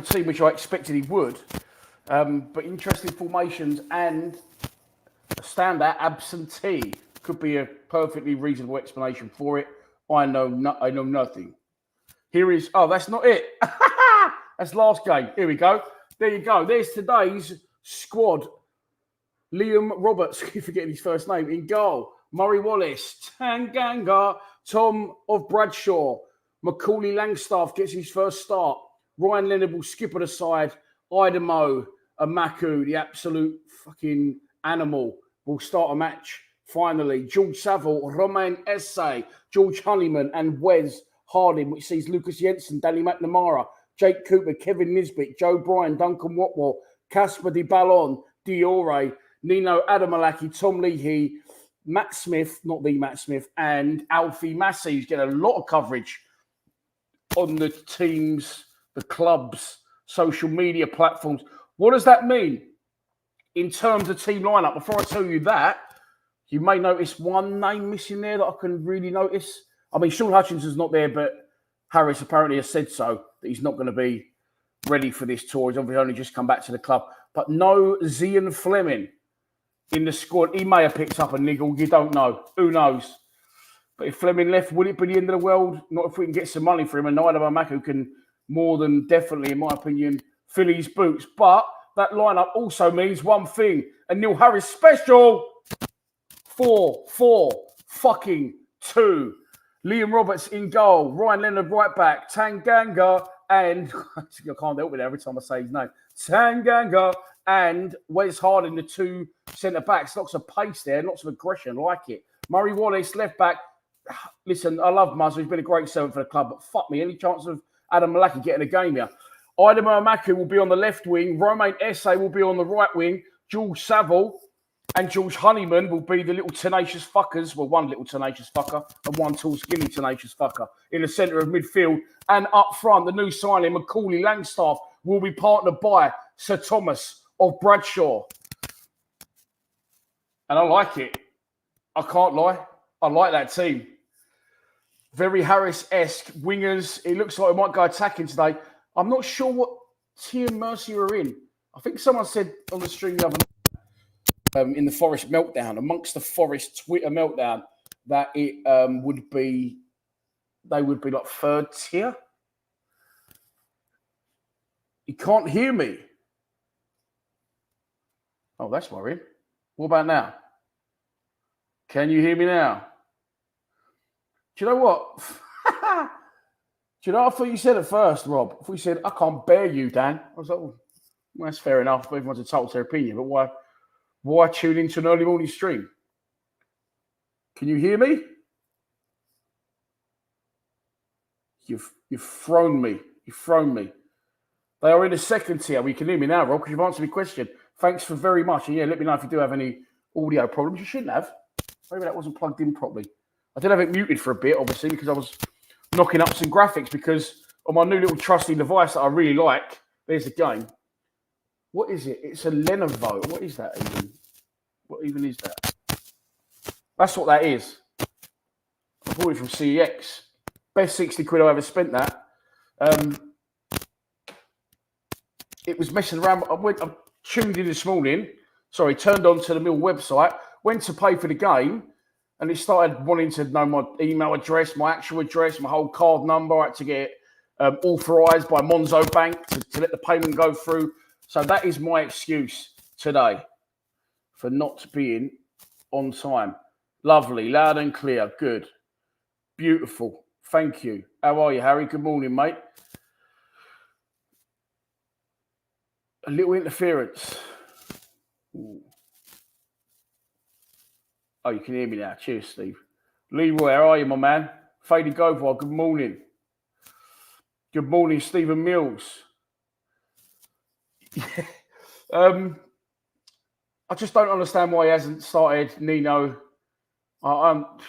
team, which I expected he would. But interesting formations and a standout absentee could be a perfectly reasonable explanation for it. I know nothing. Here is, that's not it. That's last game. Here we go. There you go. There's today's squad. Liam Roberts, keep forgetting his first name, in goal. Murray Wallace, Tanganga, Tom of Bradshaw. Macaulay Langstaff gets his first start. Ryan Leonard will skip it aside. Idemo, Amaku, the absolute fucking animal, will start a match finally. George Saville, Romain Esse, George Honeyman, and Wes Harding, which sees Lucas Jensen, Danny McNamara, Jake Cooper, Kevin Nisbet, Joe Bryan, Duncan Watwell, Casper Di Ballon, Diore, Nino Adamalaki, Tom Leahy, Matt Smith, not the Matt Smith, and Alfie Massey, who's getting a lot of coverage on the teams, the clubs, social media platforms. What does that mean in terms of team lineup? Before I tell you that, you may notice one name missing there that I can really notice. I mean, Sean Hutchinson's not there, but Harris apparently has said so, that he's not going to be ready for this tour. He's obviously only just come back to the club. But no Zian Fleming in the squad. He may have picked up a niggle. You don't know. Who knows? But if Fleming left, would it be the end of the world? Not if we can get some money for him. And Naida Bamaku can more than definitely, in my opinion, fill his boots. But that lineup also means one thing. A Neil Harris special. 4-4-2. Liam Roberts in goal. Ryan Leonard right back. Tanganga and I can't help it every time I say his name. Tanganga and Wes Harding, the two centre backs. Lots of pace there, lots of aggression. Like it. Murray Wallace left back. Listen, I love Muzz. He's been a great servant for the club, but fuck me, any chance of Adam Malaki getting a game here? Idemo Amaku will be on the left wing. Romain Esse will be on the right wing. George Saville and George Honeyman will be the little tenacious fuckers. Well, one little tenacious fucker and one tall, skinny tenacious fucker in the centre of midfield. And up front, the new signing, Macaulay Langstaff, will be partnered by Sir Thomas of Bradshaw. And I like it. I can't lie. I like that team. Very Harris-esque wingers. It looks like we might go attacking today. I'm not sure what team Murcia are in. I think someone said on the stream the other night, in the Forest meltdown, amongst the Forest Twitter meltdown, that it would be like third tier. You can't hear me. Oh, that's worrying. What about now? Can you hear me now? Do you know what? Do you know what I thought you said at first, Rob? I thought you said, I can't bear you, Dan. I was like, well, that's fair enough. Everyone's entitled to their opinion, but why tune into an early morning stream? Can you hear me? You've thrown me. You've thrown me. They are in the second tier. Well, you can hear me now, Rob, because you've answered my question. Thanks for very much. And yeah, let me know if you do have any audio problems. You shouldn't have. Maybe that wasn't plugged in properly. I did have it muted for a bit, obviously, because I was knocking up some graphics because on my new little trusty device that I really like, there's a game. What is it? It's a Lenovo. What is that even? What even is that? That's what that is. I bought it from CEX. Best 60 quid I ever spent that. It was messing around. I tuned in this morning. Sorry, turned on to the Mill website, went to pay for the game, and it started wanting to know my email address, my actual address, my whole card number. I had to get it authorised by Monzo Bank to let the payment go through. So that is my excuse today for not being on time. Lovely, loud and clear, good, beautiful. Thank you. How are you, Harry? Good morning, mate. A little interference. Ooh. Oh, you can hear me now. Cheers, Steve. Leroy, how are you, my man? Faded Govar, good morning. Good morning, Stephen Mills. Yeah. I just don't understand why he hasn't started Nino.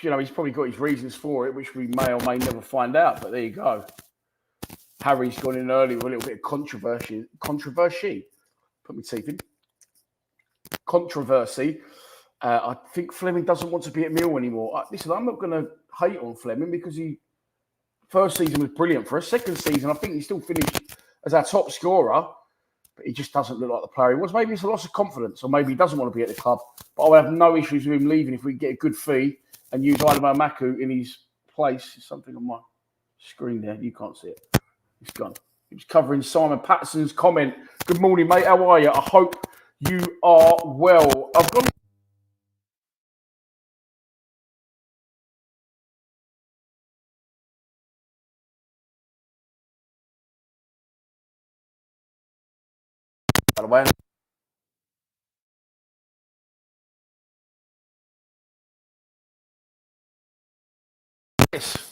He's probably got his reasons for it, which we may or may never find out. But there you go. Harry's gone in early with a little bit of controversy. Put my teeth in. Controversy. I think Fleming doesn't want to be at Mill anymore. Listen, I'm not going to hate on Fleming because first season was brilliant for us. Second season, I think he still finished as our top scorer, but he just doesn't look like the player he was. Maybe it's a loss of confidence, or maybe he doesn't want to be at the club. But I would have no issues with him leaving if we get a good fee and use Idemo Maku in his place. It's something on my screen there. You can't see it. It's gone. He was covering Simon Patterson's comment. Good morning, mate. How are you? I hope you are well. I've gone. By the way. Yes.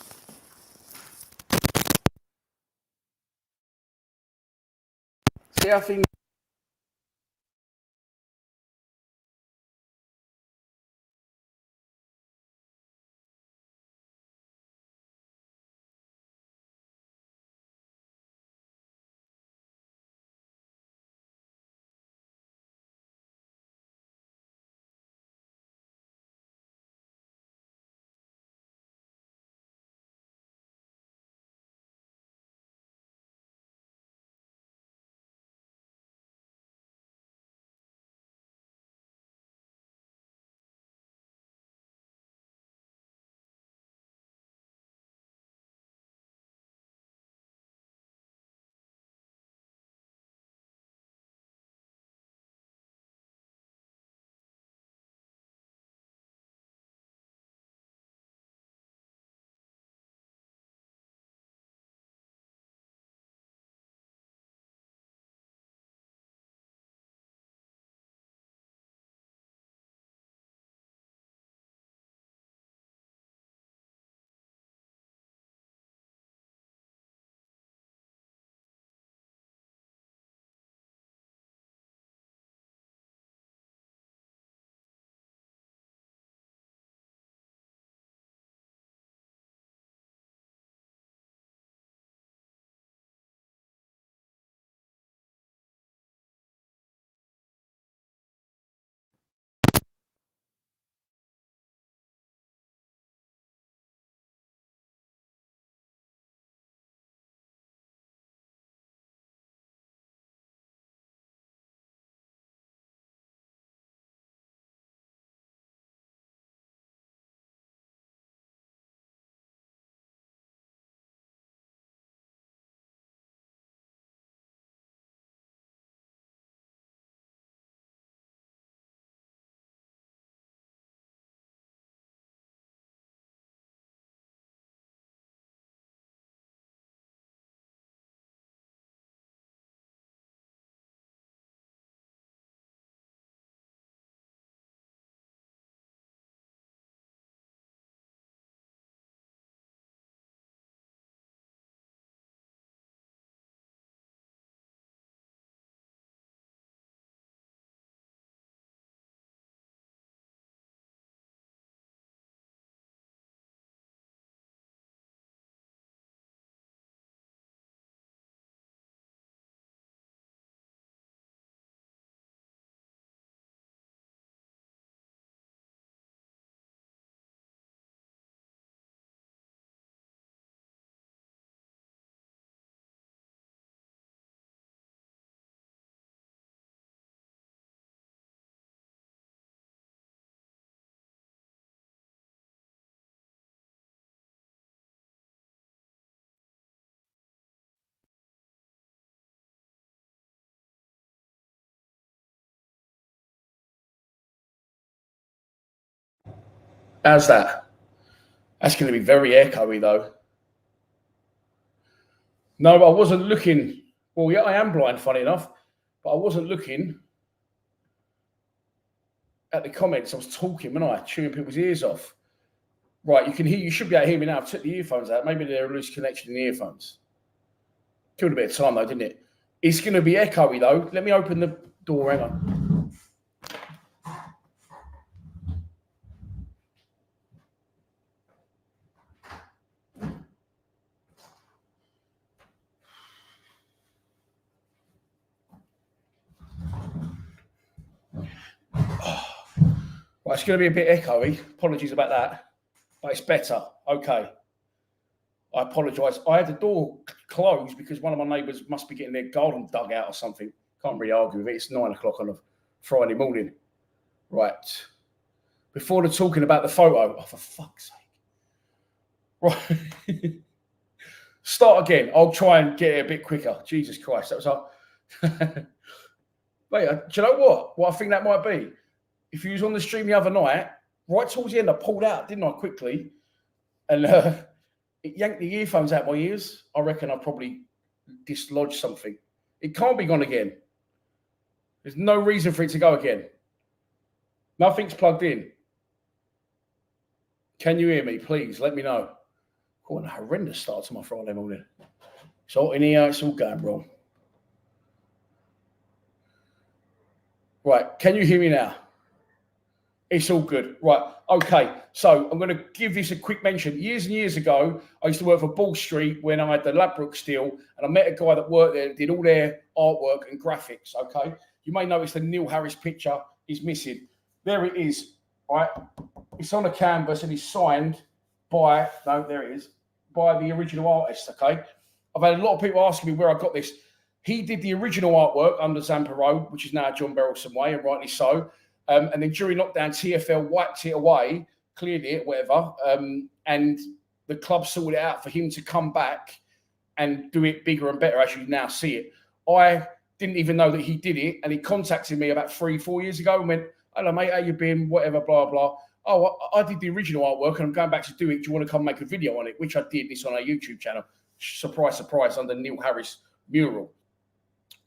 See how things. How's that? That's going to be very echoey, though. No, I wasn't looking. Well, yeah, I am blind, funny enough, but I wasn't looking at the comments. I was talking, when I chewing people's ears off. Right, you can hear. You should be able to hear me now. I've took the earphones out. Maybe they're a loose connection in the earphones. Killed a bit of time, though, didn't it? It's going to be echoey, though. Let me open the door. Hang on. Right, it's going to be a bit echoey. Apologies about that. But it's better. Okay. I apologise. I had the door closed because one of my neighbours must be getting their garden dug out or something. Can't really argue with it. It's 9 o'clock on a Friday morning. Right. Before they're talking about the photo, oh, for fuck's sake. Right. Start again. I'll try and get it a bit quicker. Jesus Christ. That was like... Mate, do you know what? What I think that might be? If you was on the stream the other night, right towards the end, I pulled out, didn't I, quickly? And it yanked the earphones out my ears. I reckon I probably dislodged something. It can't be gone again. There's no reason for it to go again. Nothing's plugged in. Can you hear me? Please let me know. What a horrendous start to my Friday morning. So in here, it's all going wrong. Right, can you hear me now? It's all good. Right, okay. So I'm going to give this a quick mention. Years and years ago, I used to work for Ball Street when I had the Ladbroke deal, and I met a guy that worked there, did all their artwork and graphics, okay? You may notice the Neil Harris picture is missing. There it is, right? It's on a canvas and it's signed by, no, there it is, by the original artist, okay? I've had a lot of people asking me where I got this. He did the original artwork under Zampa Road, which is now John Berylson Way, and rightly so. And then during lockdown, TFL wiped it away, cleared it, whatever. And the club sorted it out for him to come back and do it bigger and better as you now see it. I didn't even know that he did it. And he contacted me about 3-4 years ago and went, hello, mate, how you been? Whatever, blah, blah. Oh, I did the original artwork and I'm going back to do it. Do you want to come make a video on it? Which I did. This on our YouTube channel. Surprise, surprise, under Neil Harris mural.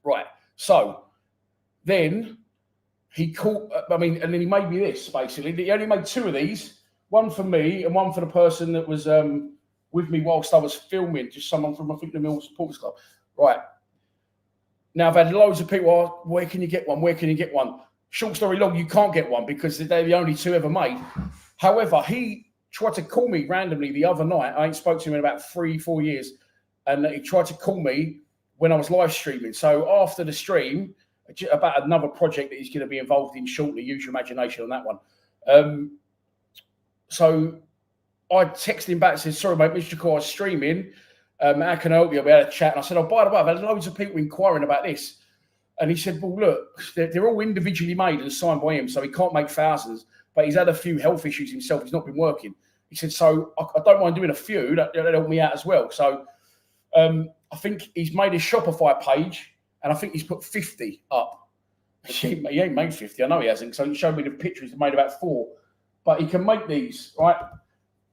Right. So then he called, and then he made me this, basically. He only made 2 of these, one for me and one for the person that was with me whilst I was filming, just someone from, I think, the Millwall Supporters Club. Right. Now, I've had loads of people ask, where can you get one? Where can you get one? Short story long, you can't get one because they're the only 2 ever made. However, he tried to call me randomly the other night. I ain't spoke to him in about 3-4 years. And he tried to call me when I was live streaming. So after the stream, about another project that he's going to be involved in shortly, use your imagination on that one. So I texted him back and said, sorry, mate, Mr. Cole, I was streaming. How can I help you? We had a chat. And I said, oh, by the way, I've had loads of people inquiring about this. And he said, well, look, they're all individually made and signed by him, so he can't make thousands. But he's had a few health issues himself. He's not been working. He said, so I don't mind doing a few. That'll help me out as well. So I think he's made a Shopify page, and I think he's put 50 up. He ain't made 50. I know he hasn't. So he showed me the pictures. He's made about 4. But he can make these, right?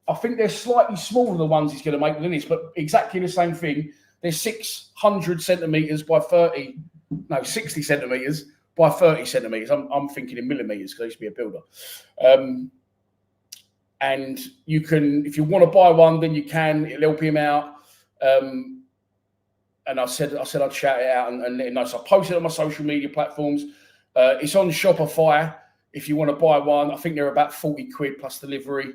I think they're slightly smaller than the ones he's going to make than this, but exactly the same thing. They're 600 centimetres by 60 centimetres by 30 centimetres. I'm thinking in millimetres because I used to be a builder. And you can, if you want to buy one, then you can. It'll help him out. And I said I'd shout it out and let him know. So I posted it on my social media platforms. It's on Shopify if you want to buy one. I think they're about 40 quid plus delivery.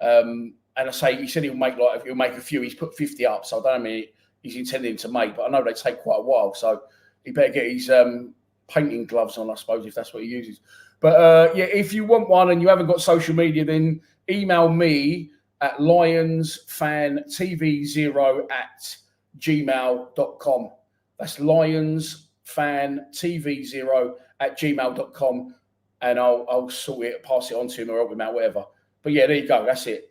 And I say he said he'll make a few. He's put 50 up, so I don't know how many he's intending to make, but I know they take quite a while. So he better get his painting gloves on, I suppose, if that's what he uses. But yeah, if you want one and you haven't got social media, then email me at lionsfantv0@gmail.com. That's lionsfantv0@gmail.com, and I'll sort it, pass it on to him or help him out, whatever. But yeah, there you go. That's it.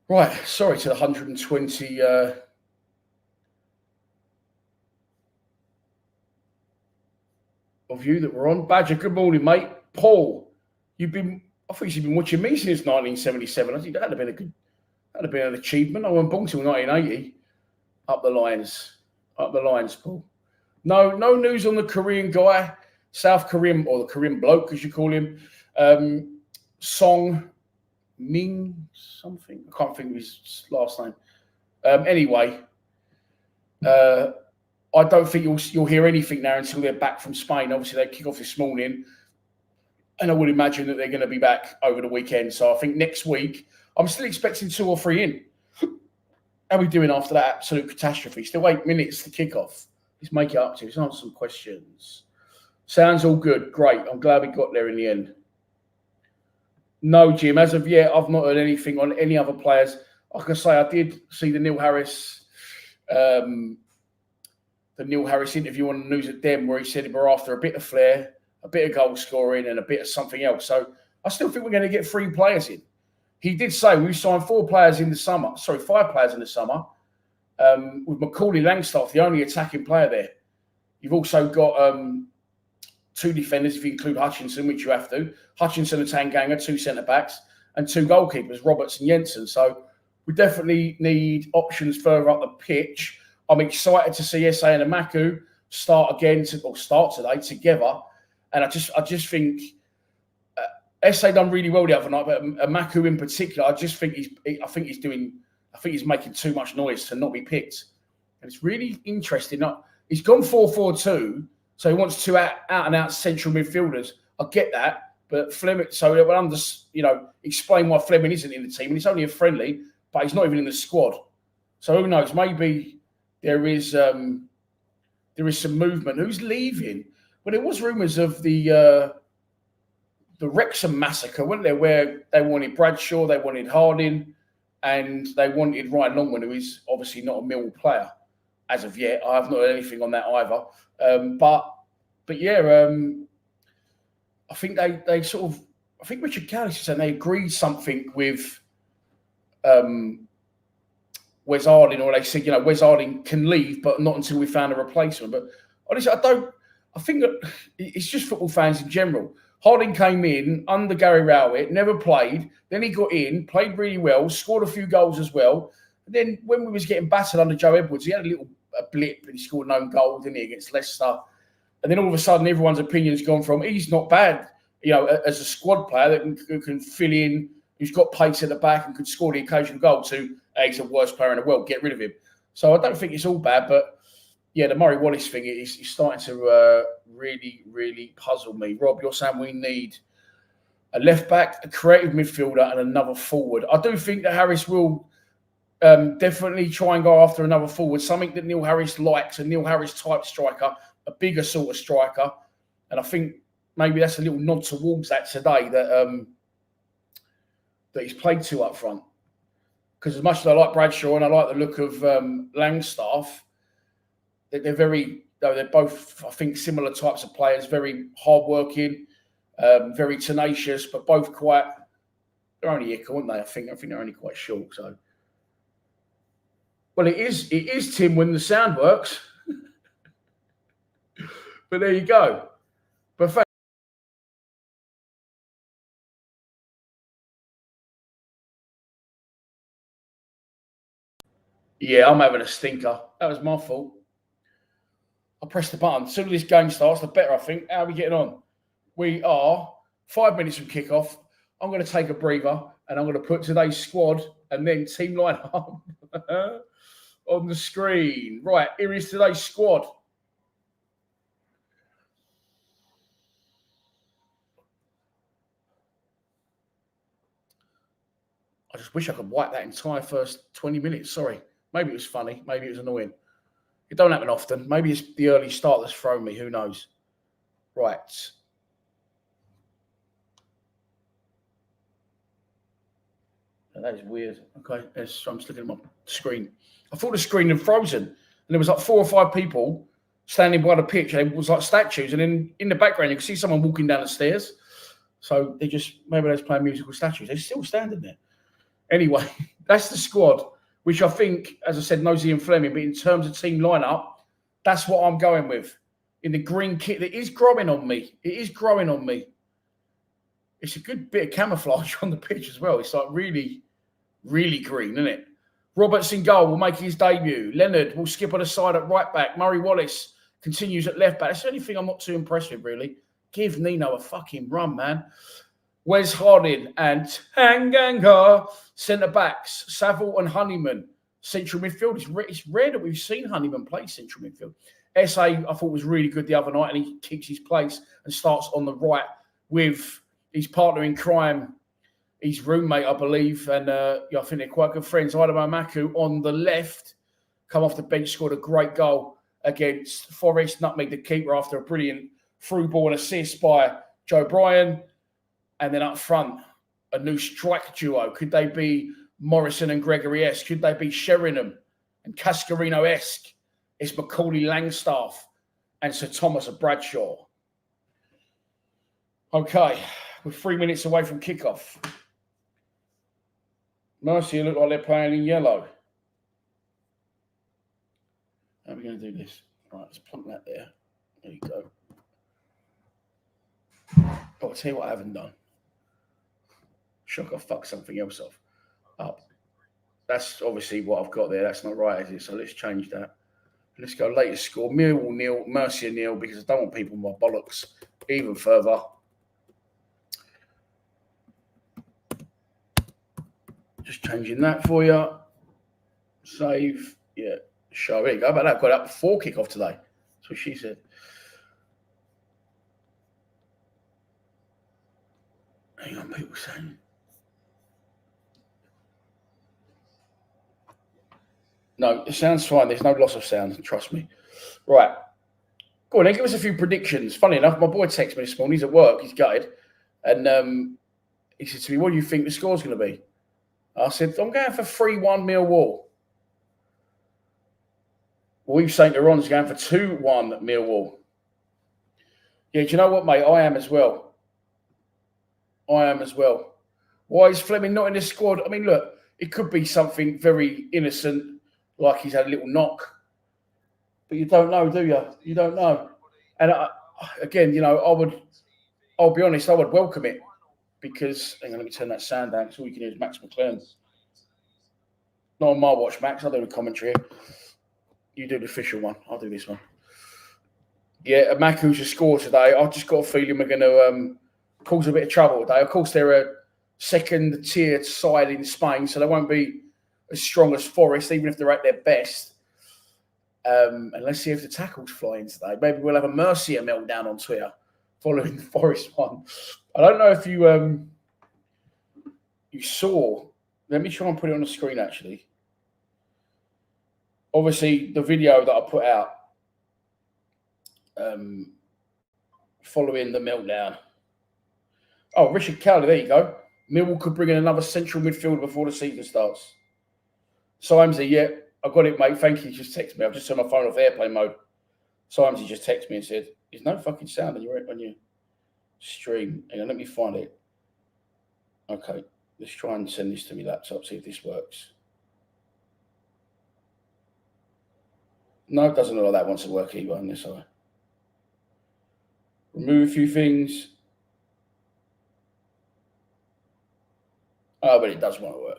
Right. Sorry to the 120 of you that were on. Badger, good morning, mate. Paul, I think you've been watching me since 1977. I think that'd have been an achievement. I wasn't born till 1980. Up the lines, Paul. No news on the Korean guy, South Korean, or the Korean bloke, as you call him. Song Ming something. I can't think of his last name. Anyway, I don't think you'll hear anything now until they're back from Spain. Obviously, they kick off this morning, and I would imagine that they're going to be back over the weekend. So I think next week, I'm still expecting 2 or 3 in. How are we doing after that absolute catastrophe? Still 8 minutes to kick off. Let's make it up to. Let's answer some questions. Sounds all good. Great. I'm glad we got there in the end. No, Jim. As of yet, I've not heard anything on any other players. Like I say, I did see the Neil Harris interview on the News at Dem, where he said we're after a bit of flair, a bit of goal scoring, and a bit of something else. So I still think we're going to get 3 players in. He did say we signed 4 players in the summer. Sorry, 5 players in the summer. With Macaulay Langstaff, the only attacking player there. You've also got 2 defenders, if you include Hutchinson, which you have to. Hutchinson and Tanganga, 2 centre-backs, and 2 goalkeepers, Roberts and Jensen. So we definitely need options further up the pitch. I'm excited to see SA and Amaku start today together. And I just think SA done really well the other night, but Amaku in particular, I think he's making too much noise to not be picked. And it's really interesting. He's gone 4-4-2, so he wants 2 out-and-out central midfielders. I get that, but Fleming. So it will explain why Fleming isn't in the team, and it's only a friendly, but he's not even in the squad. So who knows? Maybe there is some movement. Who's leaving? Well, there was rumours of the Wrexham massacre, weren't there? Where they wanted Bradshaw, they wanted Harding, and they wanted Ryan Longman, who is obviously not a Millwall player as of yet. I have not heard anything on that either. But yeah, I think they sort of. I think Richard Cowley said they agreed something with Wes Harding, or they said, Wes Harding can leave, but not until we found a replacement. But honestly, I think that it's just football fans in general. Harding came in under Gary Rowett, never played. Then he got in, played really well, scored a few goals as well. And then when we was getting battered under Joe Edwards, he had a blip and he scored an own goal, didn't he, against Leicester. And then all of a sudden, everyone's opinion's gone from he's not bad, as a squad player that can fill in, who's got pace at the back and could score the occasional goal, to he's the worst player in the world, get rid of him. So I don't think it's all bad, but yeah, the Murray Wallace thing is starting to really, really puzzle me. Rob, you're saying we need a left back, a creative midfielder, and another forward. I do think that Harris will definitely try and go after another forward, something that Neil Harris likes, a Neil Harris type striker, a bigger sort of striker. And I think maybe that's a little nod towards that today, that he's played 2 up front. Because as much as I like Bradshaw and I like the look of Langstaff, they're both, I think, similar types of players, very hardworking, very tenacious, but both they're only ick, aren't they? I think they're only quite short. So, well, it is Tim when the sound works. But there you go. But yeah, I'm having a stinker. That was my fault. I pressed the button. As soon as this game starts, the better, I think. How are we getting on? We are 5 minutes from kickoff. I'm going to take a breather and I'm going to put today's squad and then team lineup on the screen. Right, here is today's squad. I just wish I could wipe that entire first 20 minutes. Sorry. Maybe it was funny. Maybe it was annoying. It don't happen often. Maybe it's the early start that's thrown me. Who knows? Right. That is weird. Okay. I'm just looking at my screen. I thought the screen had frozen. And there was like 4 or 5 people standing by the pitch. And it was like statues. And then in the background, you could see someone walking down the stairs. So maybe they was playing musical statues. They're still standing there. Anyway, that's the squad, which I think, as I said, Nosey and Fleming, but in terms of team lineup, that's what I'm going with. In the green kit, it is growing on me. It is growing on me. It's a good bit of camouflage on the pitch as well. It's like really, really green, isn't it? Roberts in goal will make his debut. Leonard will skip on the side at right back. Murray Wallace continues at left back. That's the only thing I'm not too impressed with, really. Give Nino a fucking run, man. Wes Harding and Tanganga, centre-backs. Saville and Honeyman, central midfield. It's rare that we've seen Honeyman play central midfield. SA, I thought, was really good the other night, and he kicks his place and starts on the right with his partner in crime, his roommate, I believe, and I think they're quite good friends. Idamo Maku on the left, come off the bench, scored a great goal against Forest, nutmeg the keeper after a brilliant through ball and assist by Joe Bryan. And then up front, a new strike duo? Could they be Morrison and Gregory-esque? Could they be Sheringham and Cascarino-esque? It's Macaulay Langstaff and Sir Thomas of Bradshaw. Okay, we're 3 minutes away from kickoff. Murcia look like they're playing in yellow. How are we going to do this? Right, let's plump that there. There you go. Oh, I'll tell you what I haven't done. Shock, I fucked something else off. Up. That's obviously what I've got there. That's not right, is it? So let's change that. Let's go latest score. Millwall nil, Murcia nil, because I don't want people with my bollocks even further. Just changing that for you. Save. Yeah. Show. There you go. How about that? Got up before kickoff today. That's what she said. Hang on, people saying. No, it sounds fine. There's no loss of sound. Trust me. Right. Go on then. Give us a few predictions. Funny enough, my boy texted me this morning. He's at work. He's gutted. And he said to me, what do you think the score's going to be? I said, I'm going for 3-1 Millwall. Well, St. Laurent's going for 2-1 Millwall. Yeah, do you know what, mate? I am as well. Why is Fleming not in the squad? I mean, look, it could be something very innocent, like he's had a little knock. But you don't know, do you? You don't know. And again, you know, I'll be honest, I would welcome it. Because, hang on, let me turn that sound down. So all you can hear is Max McLaren. Not on my watch, Max. I'll do the commentary here. You do the official one. I'll do this one. Yeah, Maku's a score today. I've just got a feeling we're going to cause a bit of trouble today. Of course, they're a second-tier side in Spain, so they won't be as strong as Forest, even if they're at their best. And let's see if the tackles fly in today. Maybe we'll have a Murcia meltdown on Twitter following the Forest one. I don't know if you you saw. Let me try and put it on the screen, actually. Obviously, the video that I put out following the meltdown. Oh, Richard Cowley, there you go. Millwall could bring in another central midfielder before the season starts. Simesy, yeah, I got it, mate. Thank you. He just texted me. I've just turned my phone off airplane mode. Simesy just texted me and said, there's no fucking sound on your stream. Hang on, let me find it. Okay, let's try and send this to my laptop, see if this works. No, it doesn't look like that wants to work either on this side. Remove a few things. Oh, but it does want to work.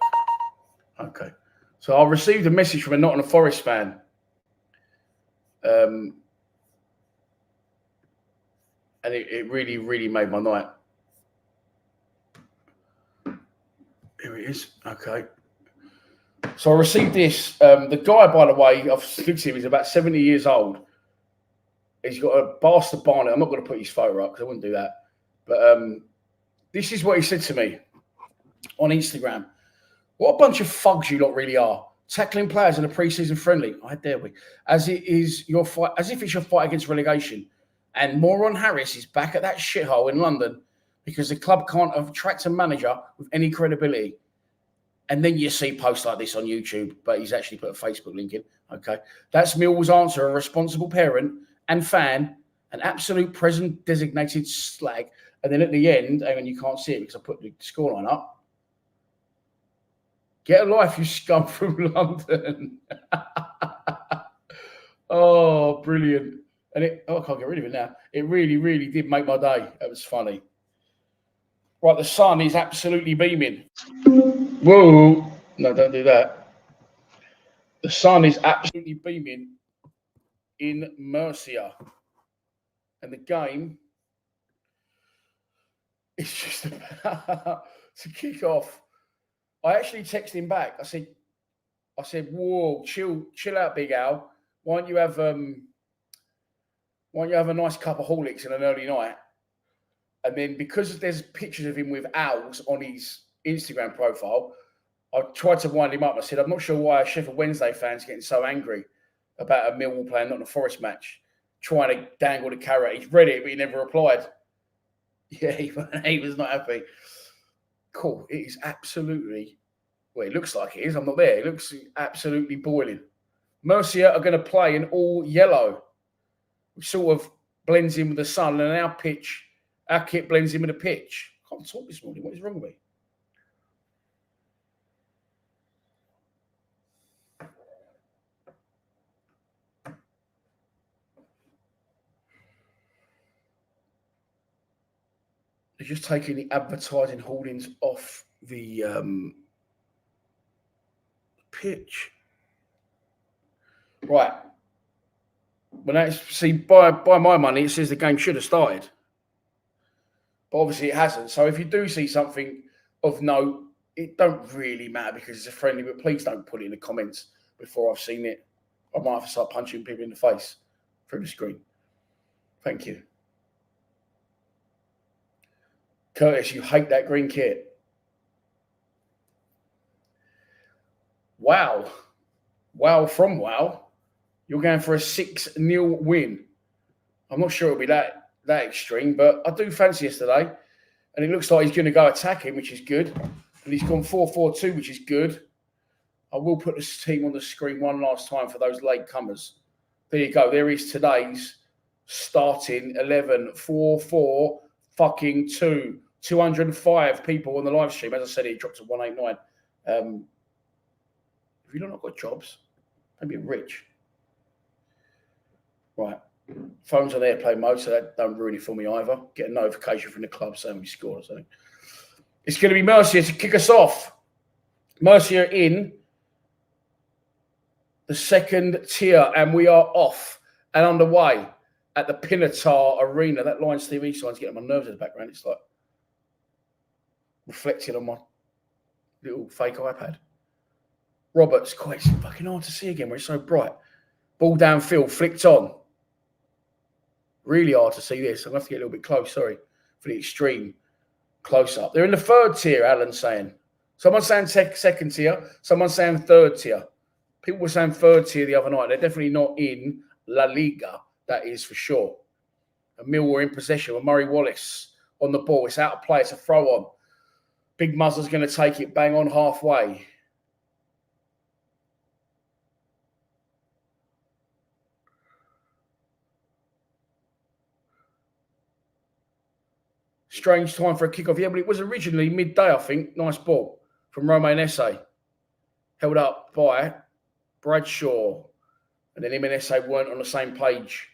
Okay. So I received a message from a Nottingham Forest fan. And it really, really made my night. Here it is. Okay. So I received this. The guy, by the way, I've spoken to him, he's about 70 years old. He's got a bastard barnet. I'm not going to put his photo up because I wouldn't do that. But this is what he said to me on Instagram. What a bunch of thugs you lot really are. Tackling players in a pre-season friendly. I dare we. As if it's your fight against relegation. And Moron Harris is back at that shithole in London because the club can't attract a manager with any credibility. And then you see posts like this on YouTube, but he's actually put a Facebook link in. Okay. That's Millwall's answer, a responsible parent and fan, an absolute present designated slag. And then at the end, hang on, you can't see it because I put the scoreline up. Get a life, you scum from London. Oh, brilliant. And I can't get rid of it now. It really, really did make my day. That was funny. Right, the sun is absolutely beaming. Whoa. No, don't do that. The sun is absolutely beaming in Murcia. And the game is just about to kick off. I actually texted him back. I said, whoa, chill out, Big Al. Why don't you have a nice cup of Horlicks in an early night? And then because there's pictures of him with owls on his Instagram profile, I tried to wind him up. I said, I'm not sure why Sheffield Wednesday fans are getting so angry about a Millwall playing not in a Forest match, trying to dangle the carrot. He's read it, but he never replied. Yeah, he was not happy. Cool. It is absolutely, well, it looks like it is. I'm not there. It looks absolutely boiling. Murcia are going to play in all yellow, which sort of blends in with the sun, and our kit blends in with the pitch. I can't talk this morning. What is wrong with me? They're just taking the advertising hoardings off the pitch. Right. When I see by my money, it says the game should have started. But obviously it hasn't. So if you do see something of note, it don't really matter because it's a friendly, but please don't put it in the comments before I've seen it. I might have to start punching people in the face through the screen. Thank you. Curtis, you hate that green kit. Wow. Wow from wow. You're going for a 6-0 win. I'm not sure it'll be that extreme, but I do fancy yesterday. And it looks like he's going to go attacking, which is good. And he's gone 4-4-2, which is good. I will put this team on the screen one last time for those late comers. There you go. There is today's starting 11. 4-4 fucking 2. 205 people on the live stream. As I said, it dropped to 189. Have you not got jobs? Maybe rich. Right. Phone's on airplane mode, so that don't ruin it for me either. Get a notification from the club saying we scored or something. It's going to be Murcia to kick us off. Murcia in the second tier, and we are off and underway at the Pinatar Arena. That Lions TV sign's getting on my nerves in the background. It's like reflecting on my little fake iPad. Roberts, quite fucking hard to see again where it's so bright. Ball downfield, flicked on. Really hard to see this. I'm going to have to get a little bit close, sorry, for the extreme close-up. They're in the third tier, Alan's saying. Someone's saying second tier. Someone's saying third tier. People were saying third tier the other night. They're definitely not in La Liga, that is for sure. And Millwall in possession with Murray Wallace on the ball. It's out of play. It's a throw-on. Big Muzzle's going to take it bang on halfway. Strange time for a kickoff. Yeah, but it was originally midday, I think. Nice ball from Romain Esse. Held up by Bradshaw. And then him and Esse weren't on the same page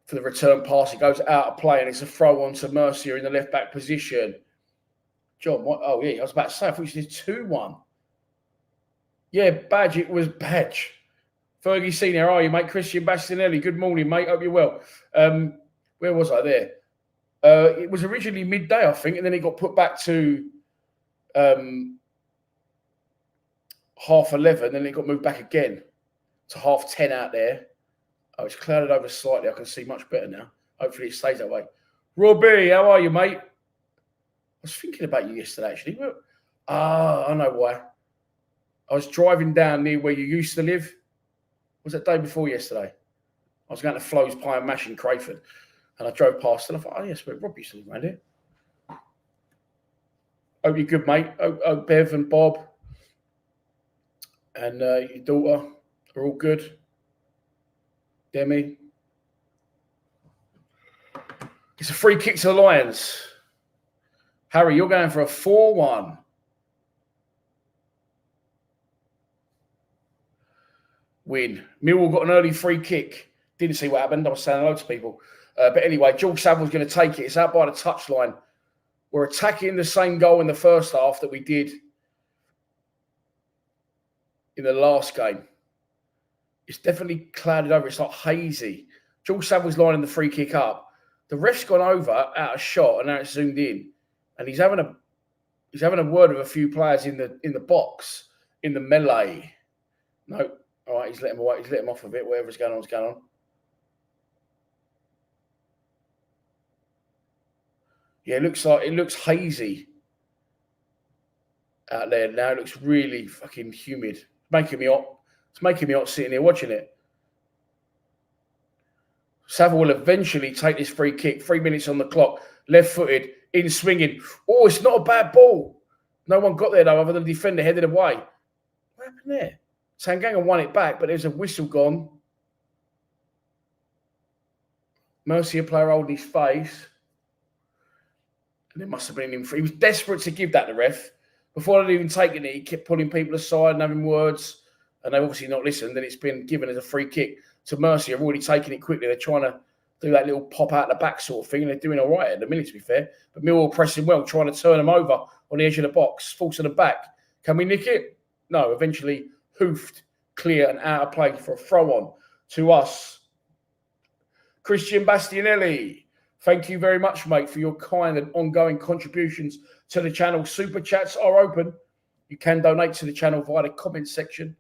for the return pass. It goes out of play and it's a throw on to Murcia in the left-back position. John, what? Oh, yeah, I was about to say, I thought you said 2-1. Yeah, Badge, it was Badge. Fergie Senior, how are you, mate? Christian Bastinelli, good morning, mate. Hope you're well. Where was I there? It was originally midday, I think, and then it got put back to 11:30, and it got moved back again to 10:30 out there. Oh, it's clouded over slightly. I can see much better now. Hopefully it stays that way. Robbie, how are you, mate? I was thinking about you yesterday, actually. I know why. I was driving down near where you used to live. Was that day before yesterday? I was going to Flo's Pie and Mash in Crayford. And I drove past and I thought, oh, yes, but Rob used to live around here. Hope you're good, mate. Hope Bev and Bob and your daughter are all good. Demi. It's a free kick to the Lions. Harry, you're going for a 4-1. Win. Millwall got an early free kick. Didn't see what happened. I was saying hello to people. But anyway, George Saville's going to take it. It's out by the touchline. We're attacking the same goal in the first half that we did in the last game. It's definitely clouded over. It's like hazy. George Saville's lining the free kick up. The ref's gone over out of shot and now it's zoomed in. And he's having a word with a few players in the box, in the melee. No. All right, he's letting him away. He's letting him off a bit. Whatever's going on is going on. Yeah, it looks hazy out there now. It looks really fucking humid. It's making me hot sitting here watching it. Saville will eventually take this free kick. 3 minutes on the clock. Left-footed. in swinging. Oh, it's not a bad ball. No one got there, though, other than the defender headed away. What happened there? Tanganga won it back, but there's a whistle gone. Murcia player holding his face. And it must have been him. He was desperate to give that to the ref. Before they'd even taken it, he kept pulling people aside and having words. And they've obviously not listened. And it's been given as a free kick to Murcia. They've already taken it quickly. They're trying to do that little pop out the back sort of thing. And they're doing all right at the minute, to be fair. But Millwall pressing well, trying to turn them over on the edge of the box. Forcing them back. Can we nick it? No. Eventually hoofed, clear and out of play for a throw on to us. Christian Bastianelli, thank you very much, mate, for your kind and ongoing contributions to the channel. Super chats are open. You can donate to the channel via the comments section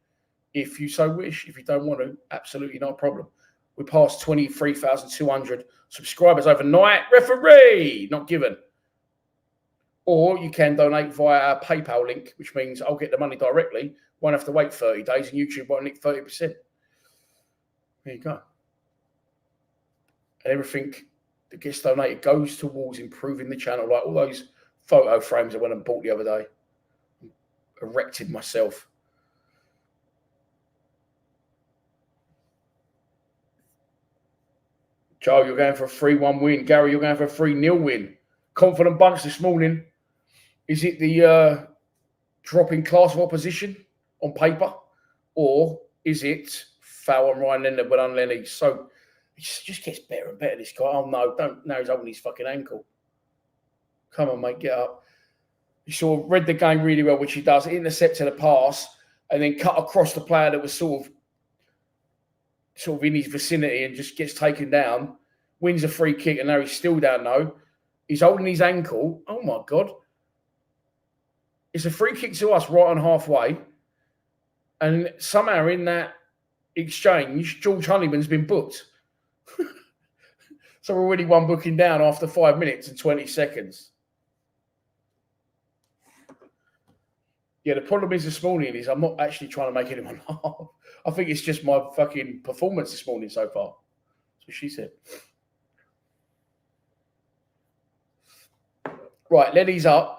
if you so wish. If you don't want to, absolutely not a problem. We passed 23,200 subscribers overnight. Referee, not given. Or you can donate via our PayPal link, which means I'll get the money directly. Won't have to wait 30 days and YouTube won't nick 30%. There you go. And everything that gets donated goes towards improving the channel, like all those photo frames I went and bought the other day. Erected myself. Joe, you're going for a 3-1 win. Gary, you're going for a 3-0 win. Confident bunch this morning. Is it the dropping class of opposition on paper? Or is it foul on Ryan Leonard, well done Lenny? So it just gets better and better, this guy. Oh, no, don't. Now he's holding his fucking ankle. Come on, mate, get up. He sort of read the game really well, which he does. Intercepted a pass and then cut across the player that was sort of in his vicinity and just gets taken down. Wins a free kick and now he's still down, though. He's holding his ankle. Oh, my God. It's a free kick to us right on halfway. And somehow in that exchange, George Honeyman's been booked. So we're already one booking down after 5 minutes and 20 seconds. Yeah, the problem is this morning is I'm not actually trying to make anyone laugh. I think it's just my fucking performance this morning so far. That's what she said. Right, Lenny's up.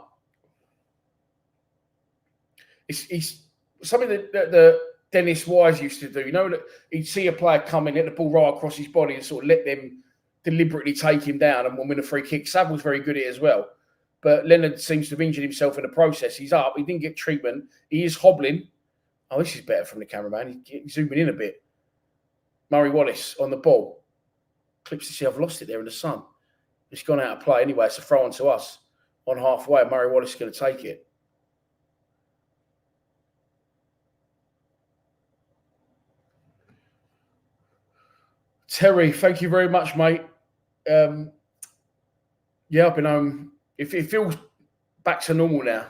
It's something that Dennis Wise used to do. You know, that he'd see a player come in, hit the ball right across his body and sort of let them deliberately take him down and win a free kick. Saville's very good at it as well. But Leonard seems to have injured himself in the process. He's up. He didn't get treatment. He is hobbling. Oh, this is better from the cameraman. He's zooming in a bit. Murray Wallace on the ball. Clips to see I've lost it there in the sun. It's gone out of play anyway. It's a throw on to us on halfway. Murray Wallace is going to take it. Terry, thank you very much, mate. Yeah, I've been home. It feels back to normal now.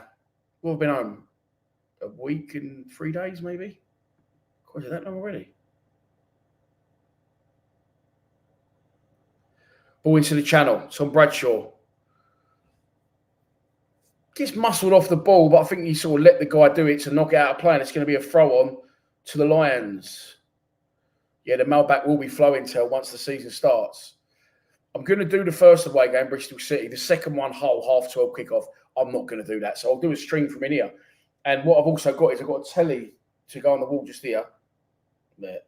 We've been home a week and 3 days, maybe. God, is that long already? Ball into the channel. It's on Bradshaw. Gets muscled off the ball, but I think he sort of let the guy do it to knock it out of play, and it's going to be a throw on to the Lions. Yeah, the mailback will be flowing till once the season starts. I'm going to do the first away game, Bristol City. The second one, Hull, 12:30 kickoff. I'm not going to do that. So I'll do a stream from in here. And what I've also got is I've got a telly to go on the wall just here. There.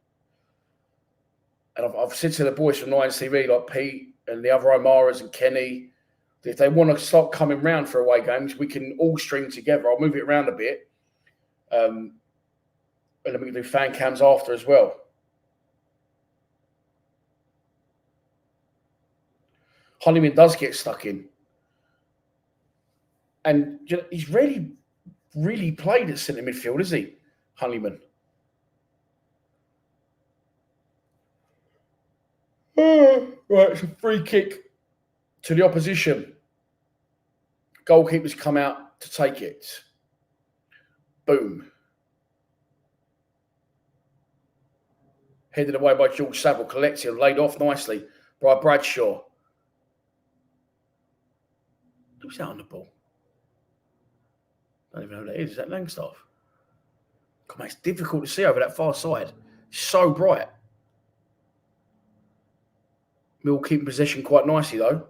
And I've said to the boys from Lions TV, like Pete and the other Omaras and Kenny, that if they want to start coming round for away games, we can all stream together. I'll move it around a bit. And then we can do fan cams after as well. Honeyman does get stuck in. And he's really played at centre midfield, is he, Honeyman? Right, it's a free kick to the opposition. Goalkeeper's come out to take it. Boom. Headed away by George Saville, collected and laid off nicely by Bradshaw. Who's that on the ball? I don't even know who that is. Is that Langstaff? Come on, it's difficult to see over that far side. It's so bright. Mill keeping possession quite nicely, though.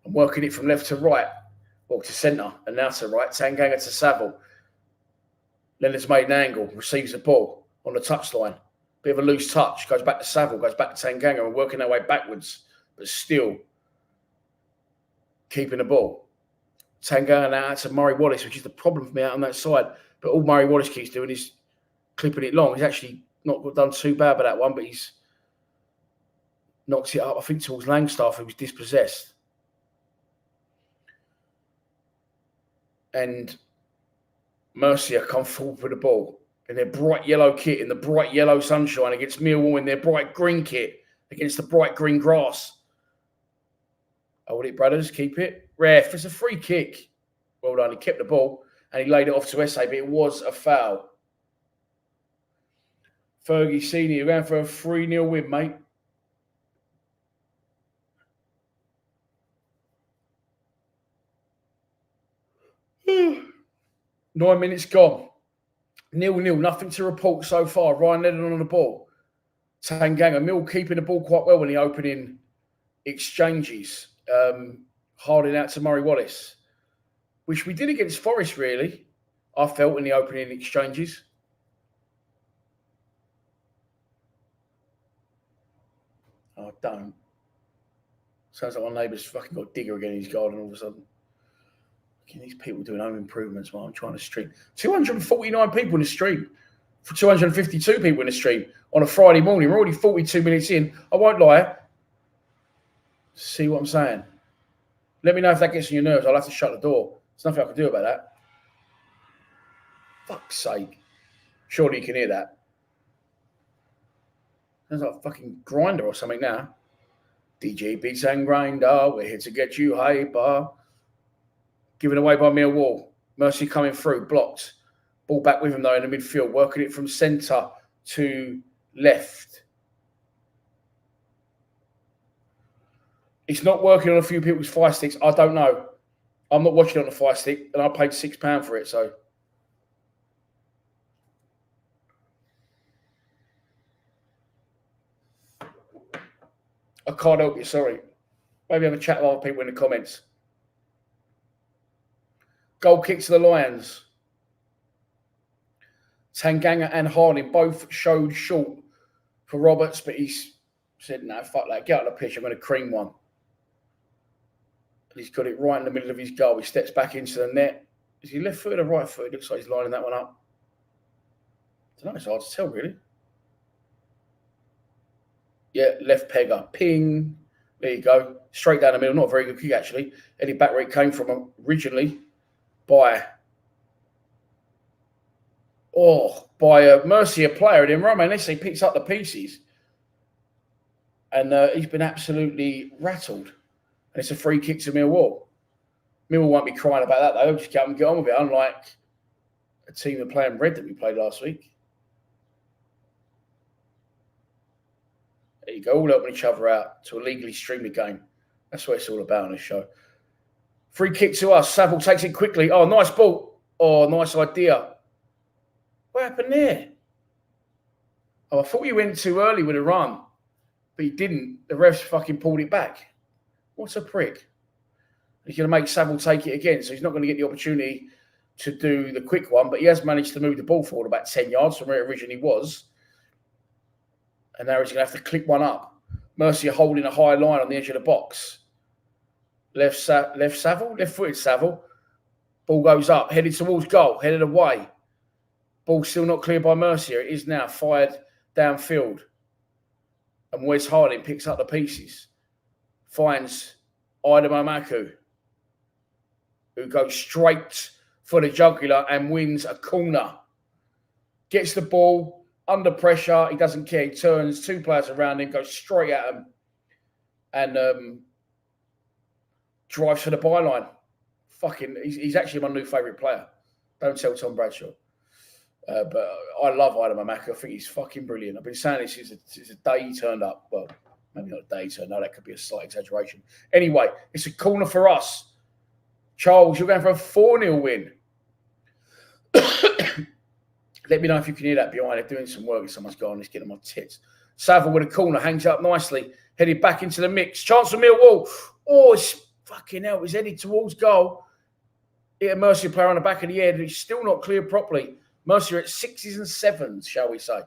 and working it from left to right, or to centre, and now to right. Tanganga to Saville. Leonard's made an angle, receives the ball on the touchline. Bit of a loose touch, goes back to Saville, goes back to Tanganga, and working their way backwards, but still keeping the ball. Tanganga now out to Murray Wallace, which is the problem for me out on that side. But all Murray Wallace keeps doing is clipping it long. He's actually not done too bad by that one, but he's knocks it up, I think, towards Langstaff, who was dispossessed. And Murcia come forward with the ball in their bright yellow kit, in the bright yellow sunshine, against Millwall in their bright green kit, against the bright green grass. Hold it, brothers. Keep it. Ref, it's a free kick. Well done. He kept the ball and he laid it off to SA, but it was a foul. Fergie Senior going for a 3-0 win, mate. Nine minutes gone. 0-0. Nothing to report so far. Ryan Lennon on the ball. Tanganga. Mill keeping the ball quite well in the opening exchanges. Harding out to Murray Wallace, which we did against Forest, really, I felt, in the opening exchanges. Oh, don't. Sounds like my neighbour's fucking got a digger again in his garden all of a sudden. Look at these people doing home improvements while I'm trying to stream. 249 people in the stream. For 252 people in the stream on a Friday morning. We're already 42 minutes in. I won't lie. See what I'm saying? Let me know if that gets on your nerves. I'll have to shut the door. There's nothing I can do about that. Fuck's sake. Surely you can hear that. Sounds like a fucking grinder or something now. DJ Beats and Grinder. We're here to get you hyper. Given away by Millwall. Mercy coming through. Blocked. Ball back with him, though, in the midfield. Working it from centre to left. It's not working on a few people's fire sticks. I don't know. I'm not watching it on the fire stick, and I paid £6 for it, so. I can't help you, sorry. Maybe have a chat with other people in the comments. Goal kick to the Lions. Tanganga and Harding both showed short for Roberts, but he's said, no, fuck that. Get out of the pitch. I'm going to cream one. He's got it right in the middle of his goal. He steps back into the net. Is he left foot or right foot? It looks like he's lining that one up. I don't know. It's hard to tell, really. Yeah, left pegger. Ping. There you go. Straight down the middle. Not a very good kick, actually. Headed back where it came from originally by a Murcia player. And then Romain Esse picks up the pieces. And he's been absolutely rattled. And it's a free kick to Millwall. Millwall won't be crying about that, though. They'll just get up and get on with it, unlike a team that playing red that we played last week. There you go, all helping each other out to illegally stream the game. That's what it's all about on this show. Free kick to us. Saville takes it quickly. Oh, nice ball. Oh, nice idea. What happened there? Oh, I thought you went too early with a run, but he didn't. The refs fucking pulled it back. What's a prick? He's going to make Saville take it again, so he's not going to get the opportunity to do the quick one, but he has managed to move the ball forward about 10 yards from where it originally was. And now he's going to have to click one up. Murcia holding a high line on the edge of the box. Left-footed Saville. Ball goes up, headed towards goal, headed away. Ball still not cleared by Murcia. It is now fired downfield. And Wes Harding picks up the pieces. Finds Idamamaku, who goes straight for the jugular and wins a corner. Gets the ball under pressure. He doesn't care. He turns two players around him, goes straight at him, and drives for the byline. Fucking, he's actually my new favourite player. Don't tell Tom Bradshaw. But I love Idamamaku. I think he's fucking brilliant. I've been saying this since the day he turned up. Well, maybe not a day he turned up. That could be a slight exaggeration. Anyway, it's a corner for us. Charles, you're going for a 4-0 win. Let me know if you can hear that behind. They're doing some work and someone's going, it's getting on my tits. Saville with a corner, hangs up nicely, headed back into the mix. Chance for Millwall. Oh, it's fucking hell, he's headed towards goal. Hit a Murcia player on the back of the head, and he's still not cleared properly. Murcia at 6s and 7s, shall we say.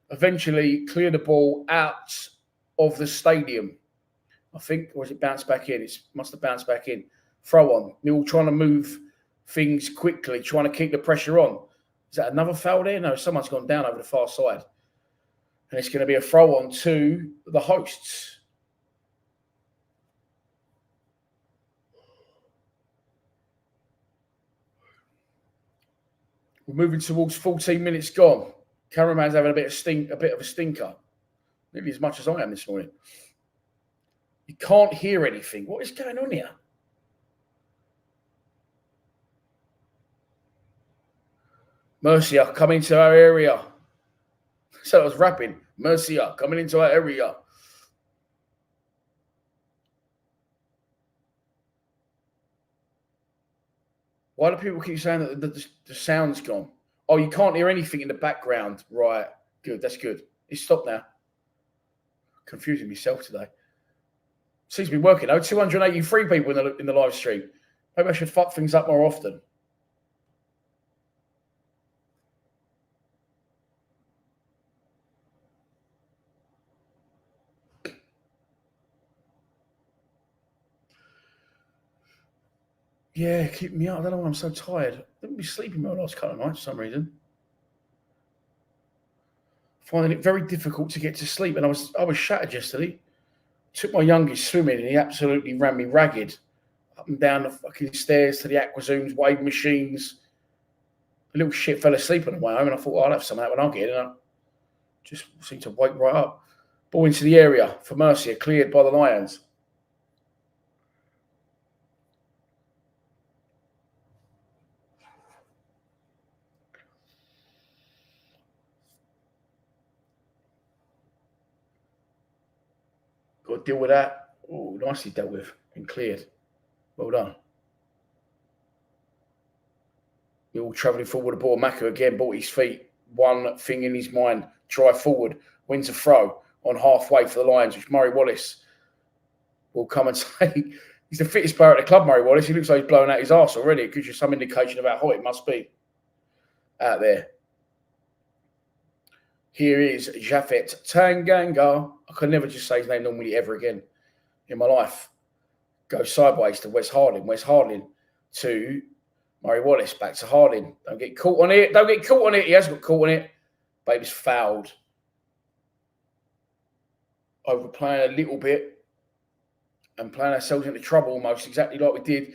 Eventually cleared the ball out of the stadium. I think, or has it bounced back in? It must have bounced back in. Throw on. Millwall trying to move things quickly, trying to keep the pressure on. Is that another foul there? No, someone's gone down over the far side. And it's going to be a throw on to the hosts. We're moving towards 14 minutes gone. Cameraman's having a bit of a stinker. Maybe as much as I am this morning. You can't hear anything. What is going on here? Murcia coming into our area. So I was rapping. Murcia coming into our area. Why do people keep saying that the sound's gone? Oh, you can't hear anything in the background. Right. Good. That's good. It's stopped now. Confusing myself today. Seems to be working though. 283 people in the live stream. Maybe I should fuck things up more often. Yeah, keep me up. I don't know why I'm so tired. I didn't be sleeping well last couple of nights for some reason. Finding it very difficult to get to sleep. And I was shattered yesterday. Took my youngest swimming and he absolutely ran me ragged. Up and down the fucking stairs to the aquazooms, wave machines. The little shit fell asleep on the way home and I thought, I'll have some of that when I get in. And I just seemed to wake right up. Ball into the area for Murcia, cleared by the Lions. Got to deal with that. Oh, nicely dealt with and cleared. Well done. We're all travelling forward. The ball. Maka again bought his feet. One thing in his mind. Drive forward. Wins a throw on halfway for the Lions, which Murray Wallace will come and say he's the fittest player at the club, Murray Wallace. He looks like he's blowing out his arse already. It gives you some indication about how it must be out there. Here is Jafet Tanganga. I can never just say his name normally ever again in my life. Goes sideways to Wes Harding. Wes Harding to Murray Wallace. Back to Harding. Don't get caught on it. Don't get caught on it. He has got caught on it. But he was fouled. Overplaying a little bit and playing ourselves into trouble almost exactly like we did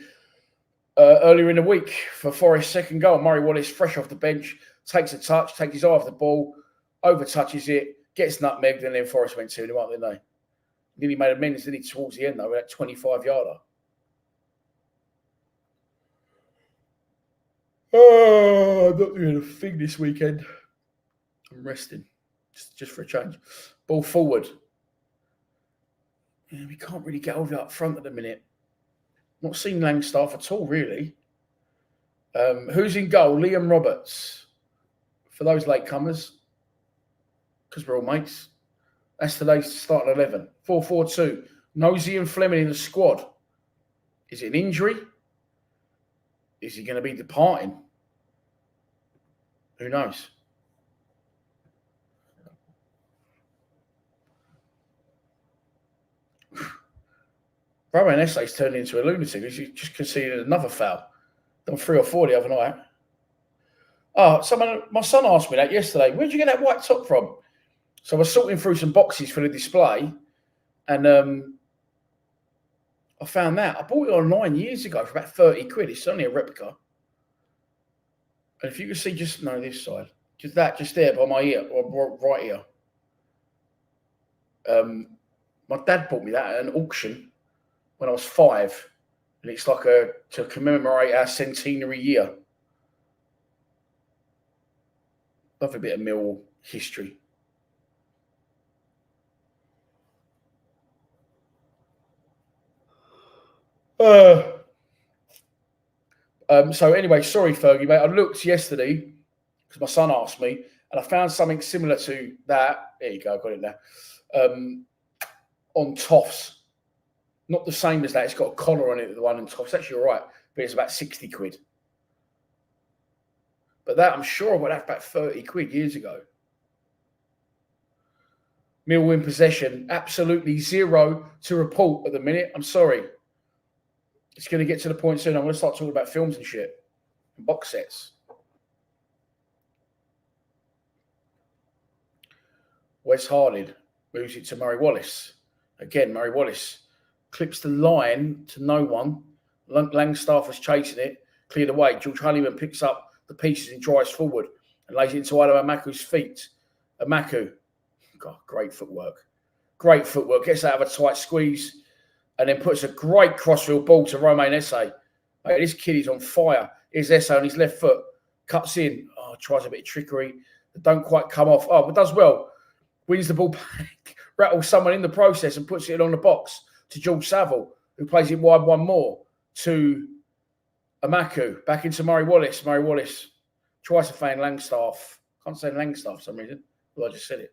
earlier in the week for Forest's second goal. Murray Wallace, fresh off the bench, takes a touch, takes his eye off the ball, over-touches it, gets nutmegged, and then Forest went 2-0 up, didn't they? Nearly made amends, didn't he, towards the end, though, with that 25-yarder. Oh, I'm not doing a thing this weekend. I'm resting, just for a change. Ball forward. Yeah, we can't really get over up front at the minute. Not seen Langstaff at all, really. Who's in goal? Liam Roberts. For those latecomers, because we're all mates. That's today's starting 11. 4-4-2. Nosey and Fleming in the squad. Is it an injury? Is he going to be departing? Who knows? Rowan Essay's turned into a lunatic. He just conceded another foul. Done 3 or 4 the other night. Oh, my son asked me that yesterday. Where'd you get that white top from? So I was sorting through some boxes for the display, and I found that. I bought it online years ago for about 30 quid. It's only a replica. And if you can see this side, just there by my ear, or right ear. My dad bought me that at an auction when I was 5, and it's like to commemorate our centenary year. Love a bit of Millwall history. So anyway, sorry, Fergie, mate. I looked yesterday because my son asked me, and I found something similar to that. There you go, I got it there. On Toffs. Not the same as that. It's got a collar on it, the one on top. It's actually all right, but it's about 60 quid. But that, I'm sure I got that about 30 quid years ago. Millwall in possession. Absolutely zero to report at the minute. I'm sorry. It's going to get to the point soon. I'm going to start talking about films and shit. And box sets. Wes Harding moves it to Murray Wallace. Again, Murray Wallace clips the line to no one. Langstaff was chasing it. Cleared away. George Honeyman picks up the pieces and drives forward and lays it into one of Amaku's feet. Amaku. God, great footwork. Great footwork. Gets out of a tight squeeze and then puts a great crossfield ball to Romain Esse. Mate, this kid is on fire. Here's Esse on his left foot. Cuts in. Oh, tries a bit of trickery. Don't quite come off. Oh, but does well. Wins the ball back. Rattles someone in the process and puts it on the box to George Saville, who plays it wide one more to Amaku. Back into Murray Wallace. Murray Wallace tries to feign Langstaff. Can't say Langstaff for some reason. Well, I just said it.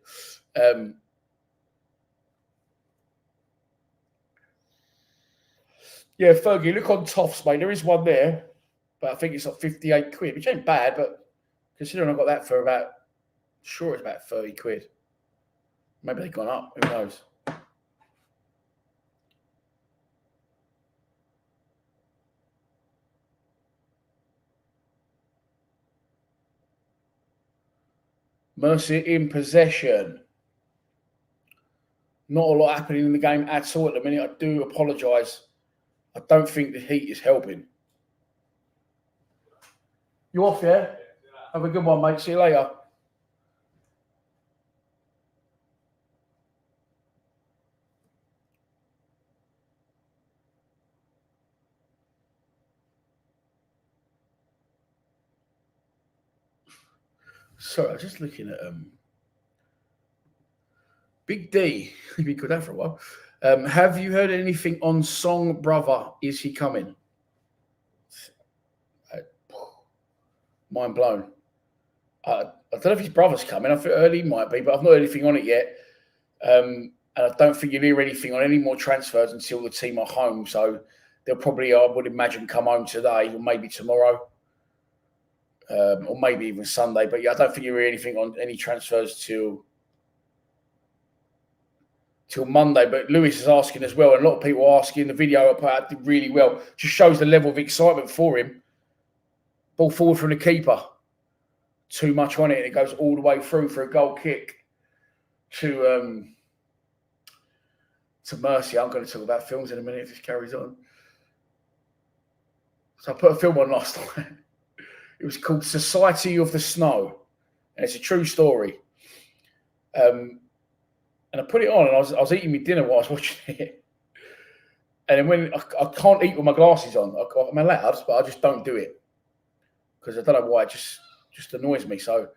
Yeah, Fergie, look on Toffs, mate. There is one there, but I think it's like 58 quid, which ain't bad, but considering I got that for about, sure it's about 30 quid. Maybe they've gone up. Who knows? Murcia in possession. Not a lot happening in the game at all at the minute. I do apologise. I don't think the heat is helping. You off, yeah? Have a good one, mate. See you later. Sorry, I was just looking at Big D. You've been good that for a while. Have you heard anything on Song Brother? Is he coming? Mind blown. I don't know if his brother's coming. I feel early he might be, but I've not heard anything on it yet. And I don't think you'll hear anything on any more transfers until the team are home. So they'll probably, I would imagine, come home today or maybe tomorrow. Or maybe even Sunday. But yeah, I don't think you'll hear anything on any transfers till Monday. But Lewis is asking as well, and a lot of people are asking. The video I put out did really well. Just shows the level of excitement for him. Ball forward from the keeper. Too much on it, and it goes all the way through for a goal kick to Murcia. I'm going to talk about films in a minute if this carries on. So I put a film on last night. It was called Society of the Snow, and it's a true story. And I put it on, and I was eating my dinner while I was watching it. And then when I can't eat with my glasses on, I'm allowed, but I just don't do it because I don't know why. It just annoys me. So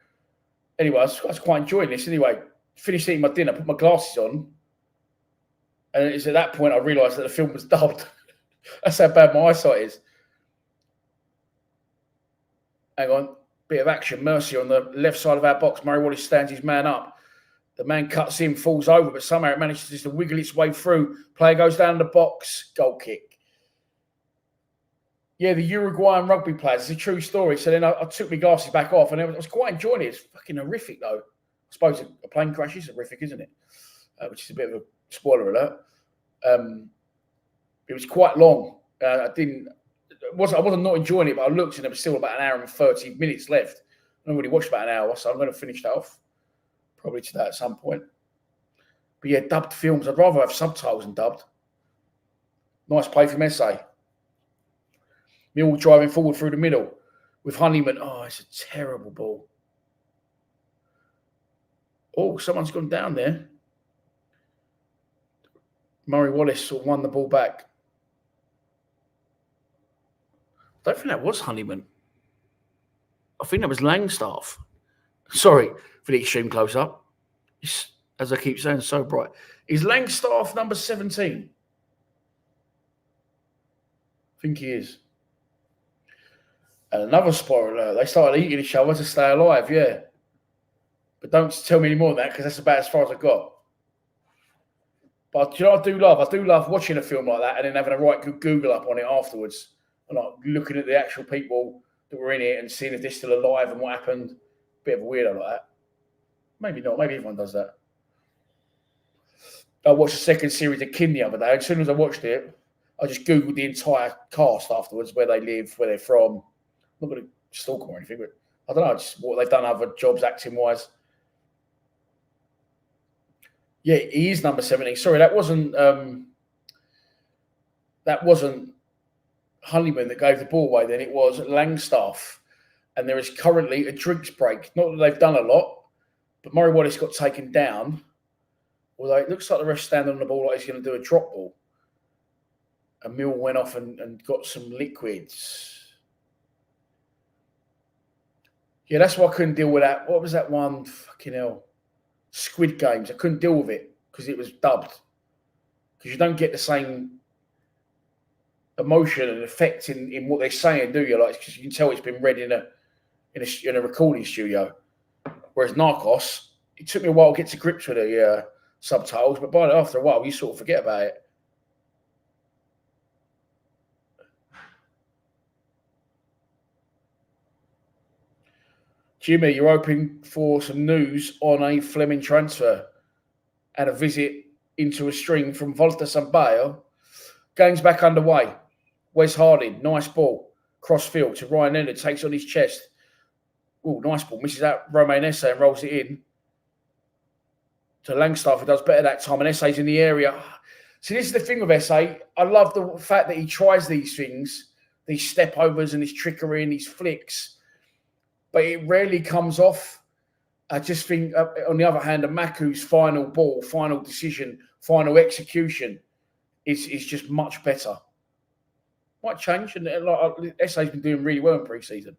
anyway, I was quite enjoying this. Anyway, finished eating my dinner, put my glasses on, and it's at that point I realised that the film was dubbed. That's how bad my eyesight is. Hang on, bit of action. Murcia on the left side of our box. Murray Wallace stands his man up. The man cuts in, falls over, but somehow it manages just to wiggle its way through. Player goes down the box. Goal kick. Yeah, the Uruguayan rugby players. It's a true story. So then I took my glasses back off, and I was quite enjoying it. It's fucking horrific, though. I suppose a plane crash is horrific, isn't it? Which is a bit of a spoiler alert. It was quite long. I wasn't not enjoying it, but I looked and there was still about an hour and 30 minutes left. I don't really watched about an hour, so I'm going to finish that off probably today at some point. But yeah, dubbed films. I'd rather have subtitles than dubbed. Nice play from Esse. Millwall driving forward through the middle with Honeyman. Oh, it's a terrible ball. Oh, someone's gone down there. Murray Wallace sort of won the ball back. I don't think that was Honeyman. I think that was Langstaff. Sorry for the extreme close-up. It's, as I keep saying, so bright. Is Langstaff number 17? I think he is. And another spoiler, they started eating each other to stay alive, yeah. But don't tell me any more than that because that's about as far as I got. But you know what I do love? I do love watching a film like that and then having a right good Google up on it afterwards. And like looking at the actual people that were in it and seeing if they're still alive and what happened. Bit of a weirdo like that. Maybe not. Maybe everyone does that. I watched the second series of Kin the other day. As soon as I watched it, I just Googled the entire cast afterwards, where they live, where they're from. I'm not going to stalk them or anything, but I don't know, just what they've done other jobs acting-wise. Yeah, he is number 17. Sorry, that wasn't Honeyman that gave the ball away then. It was Langstaff. And there is currently a drinks break. Not that they've done a lot, but Murray Wallace got taken down. Although it looks like the ref standing on the ball like he's going to do a drop ball. And Millwall went off and got some liquids. Yeah, that's why I couldn't deal with that. What was that one? Fucking hell. Squid Games. I couldn't deal with it because it was dubbed. Because you don't get the same emotion and effect in what they're saying, do you? Like, because you can tell it's been read in a recording studio. Whereas Narcos, it took me a while to get to grips with the subtitles, but after a while, you sort of forget about it. Jimmy, you're hoping for some news on a Fleming transfer and a visit into a string from Volta Sampaio. Game's back underway. Wes Harding, nice ball. Cross field to Ryan Leonard, takes on his chest. Oh, nice ball. Misses out Romain Esse and rolls it in. To Langstaff, who does better that time, and Esse's in the area. See, this is the thing with Esse. I love the fact that he tries these things, these step overs and his trickery and these flicks, but it rarely comes off. I just think, on the other hand, Amaku's final ball, final decision, final execution is just much better. Might change, and Esse's been doing really well in pre-season.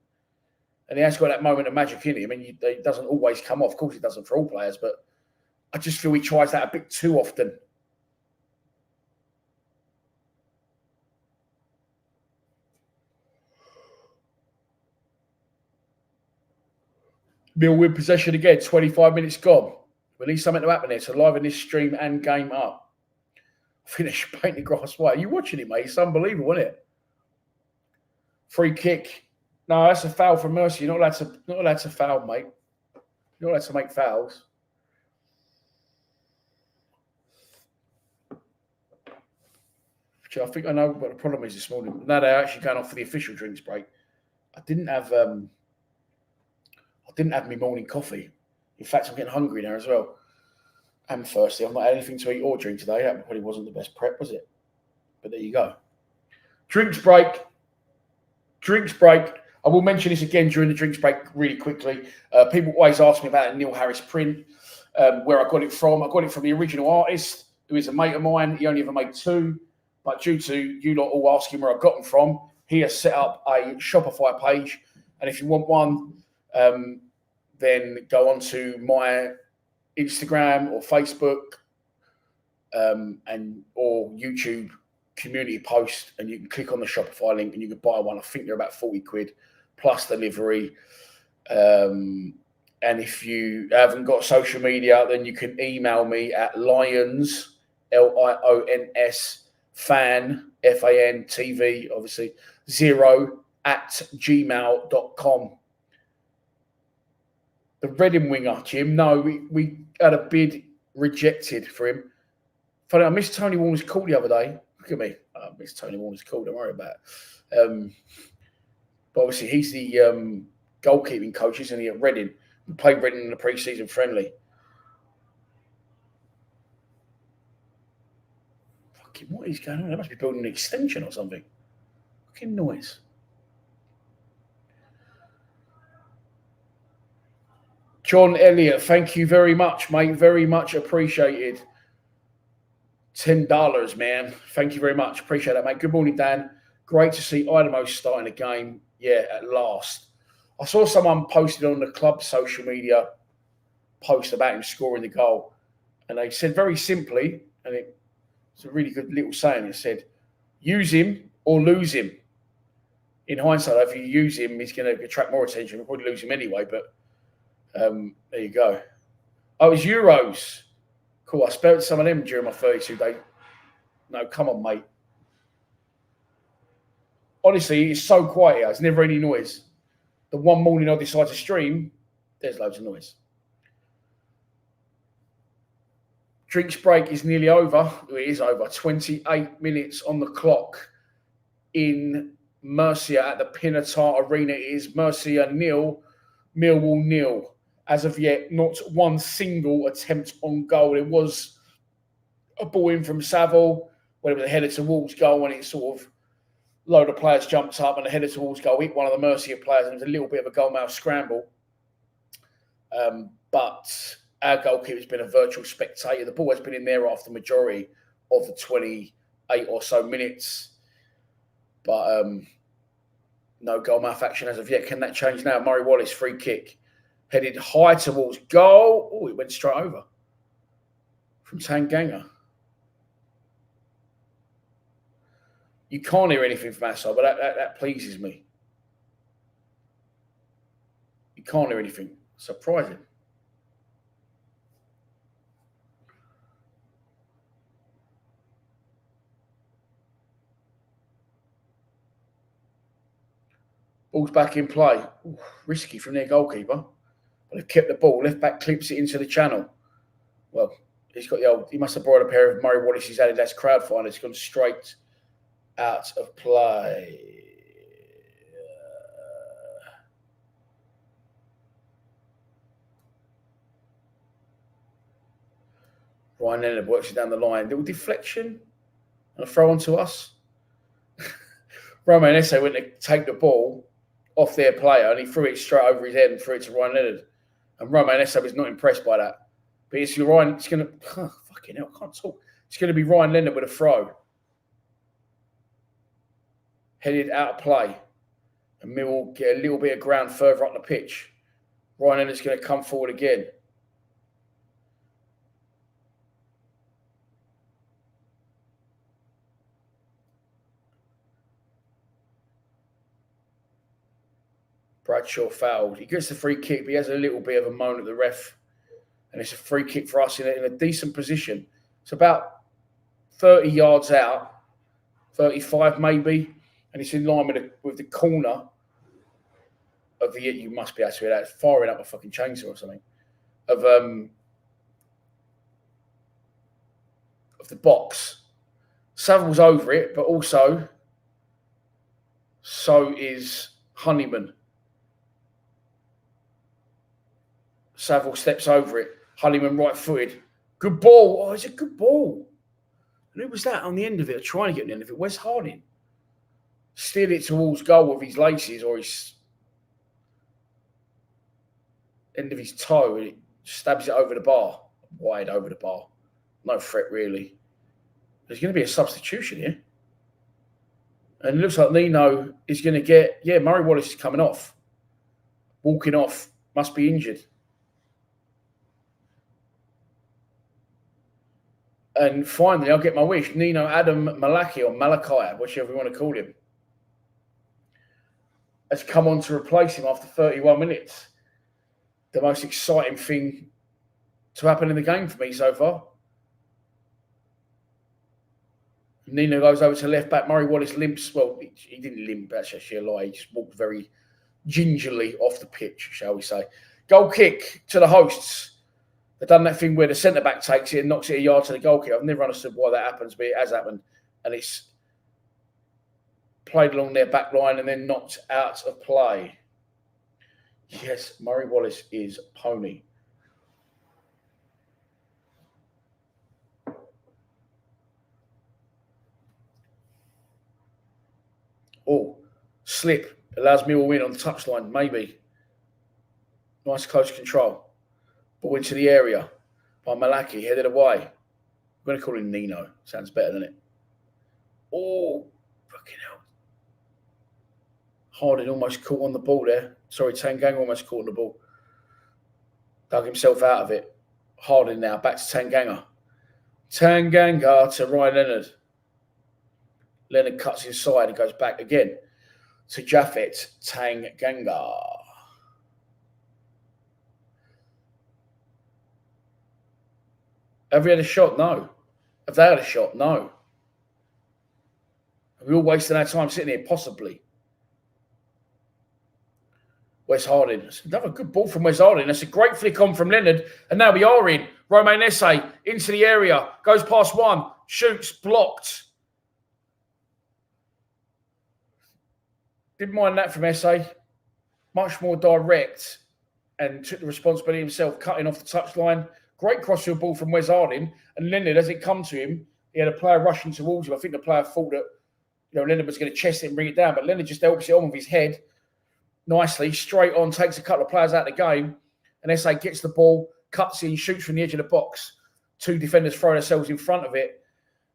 And he has got that moment of magic in him. I mean, it doesn't always come off. Of course, it doesn't for all players, but I just feel he tries that a bit too often. Mill with possession again, 25 minutes gone. We need something to happen there to liven this stream and game up. Finish painting grass white. Are you watching it, mate? It's unbelievable, isn't it? Free kick. No, that's a foul from Murcia. You're not allowed to foul, mate. You're not allowed to make fouls. I think I know what the problem is this morning. Now they're actually going off for the official drinks break. I didn't have my morning coffee. In fact, I'm getting hungry now as well. I'm thirsty. I've not had anything to eat or drink today. That probably wasn't the best prep, was it? But there you go. Drinks break. Drinks break. I will mention this again during the drinks break really quickly. People always ask me about a Neil Harris print, where I got it from. I got it from the original artist, who is a mate of mine. He only ever made 2. But due to you lot all asking where I got them from, he has set up a Shopify page. And if you want one, then go on to my Instagram or Facebook or YouTube community post, and you can click on the Shopify link and you can buy one. I think they're about 40 quid plus delivery. And if you haven't got social media, then you can email me at Lions, Lions, fan, FAN, TV, obviously, 0@gmail.com. The Reading winger, Jim. No, we had a bid rejected for him. Funny, I missed Tony Warner's call the other day. Look at me. I missed Tony Warner's call. Don't worry about it. But obviously, he's the goalkeeping coach, isn't he, at Reading? We played Reading in the pre-season friendly. Fucking, what is going on? They must be building an extension or something. Fucking noise. John Elliott, thank you very much, mate. Very much appreciated. $10, man. Thank you very much. Appreciate that, mate. Good morning, Dan. Great to see Idemo starting a game. Yeah, at last. I saw someone posted on the club social media post about him scoring the goal. And they said very simply, and it's a really good little saying, it said, use him or lose him. In hindsight, if you use him, he's going to attract more attention. We'll probably lose him anyway, but there you go. Oh, it's Euros. Cool. I spoke to some of them during my 32 day. No, come on, mate. Honestly, it's so quiet here. There's never any noise. The one morning I decide to stream, there's loads of noise. Drinks break is nearly over. It is over. 28 minutes on the clock in Murcia at the Pinatar Arena. It is Murcia 0, Millwall 0. As of yet, not one single attempt on goal. It was a ball in from Saville, when it was a header towards goal, and it sort of load of players jumped up and a header towards goal hit one of the Murcia players, and it was a little bit of a goalmouth scramble. But our goalkeeper's been a virtual spectator. The ball has been in there after the majority of the 28 or so minutes. But no goalmouth action as of yet. Can that change now? Murray Wallace, free kick. Headed high towards goal. Oh, it went straight over from Tanganga. You can't hear anything from our side, but that pleases me. You can't hear anything. Surprising. Ball's back in play. Ooh, risky from their goalkeeper. But they've kept the ball. Left back clips it into the channel. Well, he's got the old. He must have brought a pair of Murray Wallace's Adidas crowd finders. It's gone straight out of play. Ryan Leonard works it down the line. Little deflection and a throw on to us. Romain Esse went to take the ball off their player and he threw it straight over his head and threw it to Ryan Leonard. And Romain Esse was not impressed by that. But it's Ryan. It's going to fucking hell. I can't talk. It's going to be Ryan Leonard with a throw. Headed out of play. And Millwall get a little bit of ground further up the pitch. Ryan Leonard's going to come forward again. Bradshaw fouled. He gets the free kick, but he has a little bit of a moan at the ref. And it's a free kick for us in a decent position. It's about 30 yards out, 35 maybe. And it's in line with the corner of the... You must be able to hear that. It's firing up a fucking chainsaw or something. Of the box. Saville's over it, but also so is Honeyman. Saville steps over it. Honeyman right-footed. Good ball. Oh, it's a good ball. And who was that on the end of it? Trying to get on the end of it. Wes Harding. Steered it towards goal with his laces or his end of his toe. And it stabs it over the bar. Wide over the bar. No threat, really. There's going to be a substitution here. And it looks like Nino is going to get... Yeah, Murray Wallace is coming off. Walking off. Must be injured. And finally, I'll get my wish. Nino Adam Malaki, or Malachi, whichever you want to call him, has come on to replace him after 31 minutes. The most exciting thing to happen in the game for me so far. Nino goes over to left back. Murray Wallace limps. Well, he didn't limp. That's actually a lie. He just walked very gingerly off the pitch, shall we say. Goal kick to the hosts. They've done that thing where the centre-back takes it and knocks it a yard to the goalkeeper. I've never understood why that happens, but it has happened. And it's played along their back line and then knocked out of play. Yes, Murray Wallace is pony. Oh, slip. Allows Millwall a win on the touchline, maybe. Nice close control. Ball into the area by Malaki, headed away. I'm going to call him Nino. Sounds better, doesn't it? Oh, fucking hell. Harding almost caught on the ball there. Sorry, Tanganga almost caught on the ball. Dug himself out of it. Harding now, back to Tanganga. Tanganga to Ryan Leonard. Leonard cuts inside and goes back again to Jaffet Tanganga. Have we had a shot? No. Have they had a shot? No. Have we all wasted our time sitting here? Possibly. Wes Harding. That's another good ball from Wes Harding. That's a great flick on from Leonard. And now we are in. Romain Esse into the area. Goes past one. Shoots. Blocked. Didn't mind that from Esse. Much more direct. And took the responsibility himself, cutting off the touchline. Great crossfield ball from Wes Harding. And Leonard, as it come to him, he had a player rushing towards him. I think the player thought that Leonard was going to chest it and bring it down. But Leonard just helps it on with his head. Nicely, straight on, takes a couple of players out of the game, and Esse gets the ball, cuts in, shoots from the edge of the box. Two defenders throw themselves in front of it,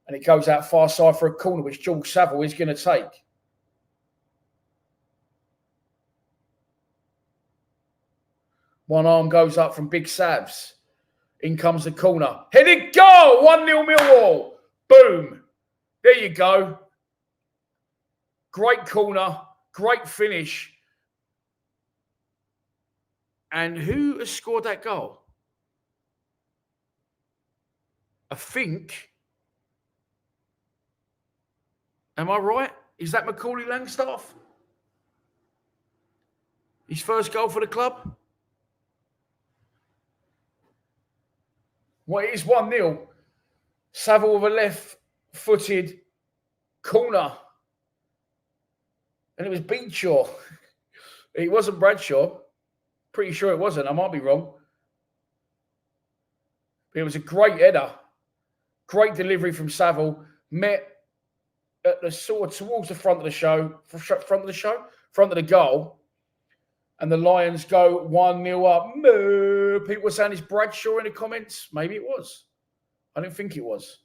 and it goes out far side for a corner, which George Saville is going to take. One arm goes up from Big Savs. In comes the corner. Headed goal! 1-0 Millwall. Boom. There you go. Great corner. Great finish. And who has scored that goal? I think. Am I right? Is that Macaulay Langstaff? His first goal for the club? Well, it is 1-0. Saville with a left-footed corner. And it was Beatshaw. It wasn't Bradshaw. Pretty sure it wasn't. I might be wrong. But it was a great header. Great delivery from Saville. Met at the sort of towards the front of the front of the goal. And the Lions go 1-0 up. Moo. People were saying it's Bradshaw in the comments. Maybe it was. I didn't think it was.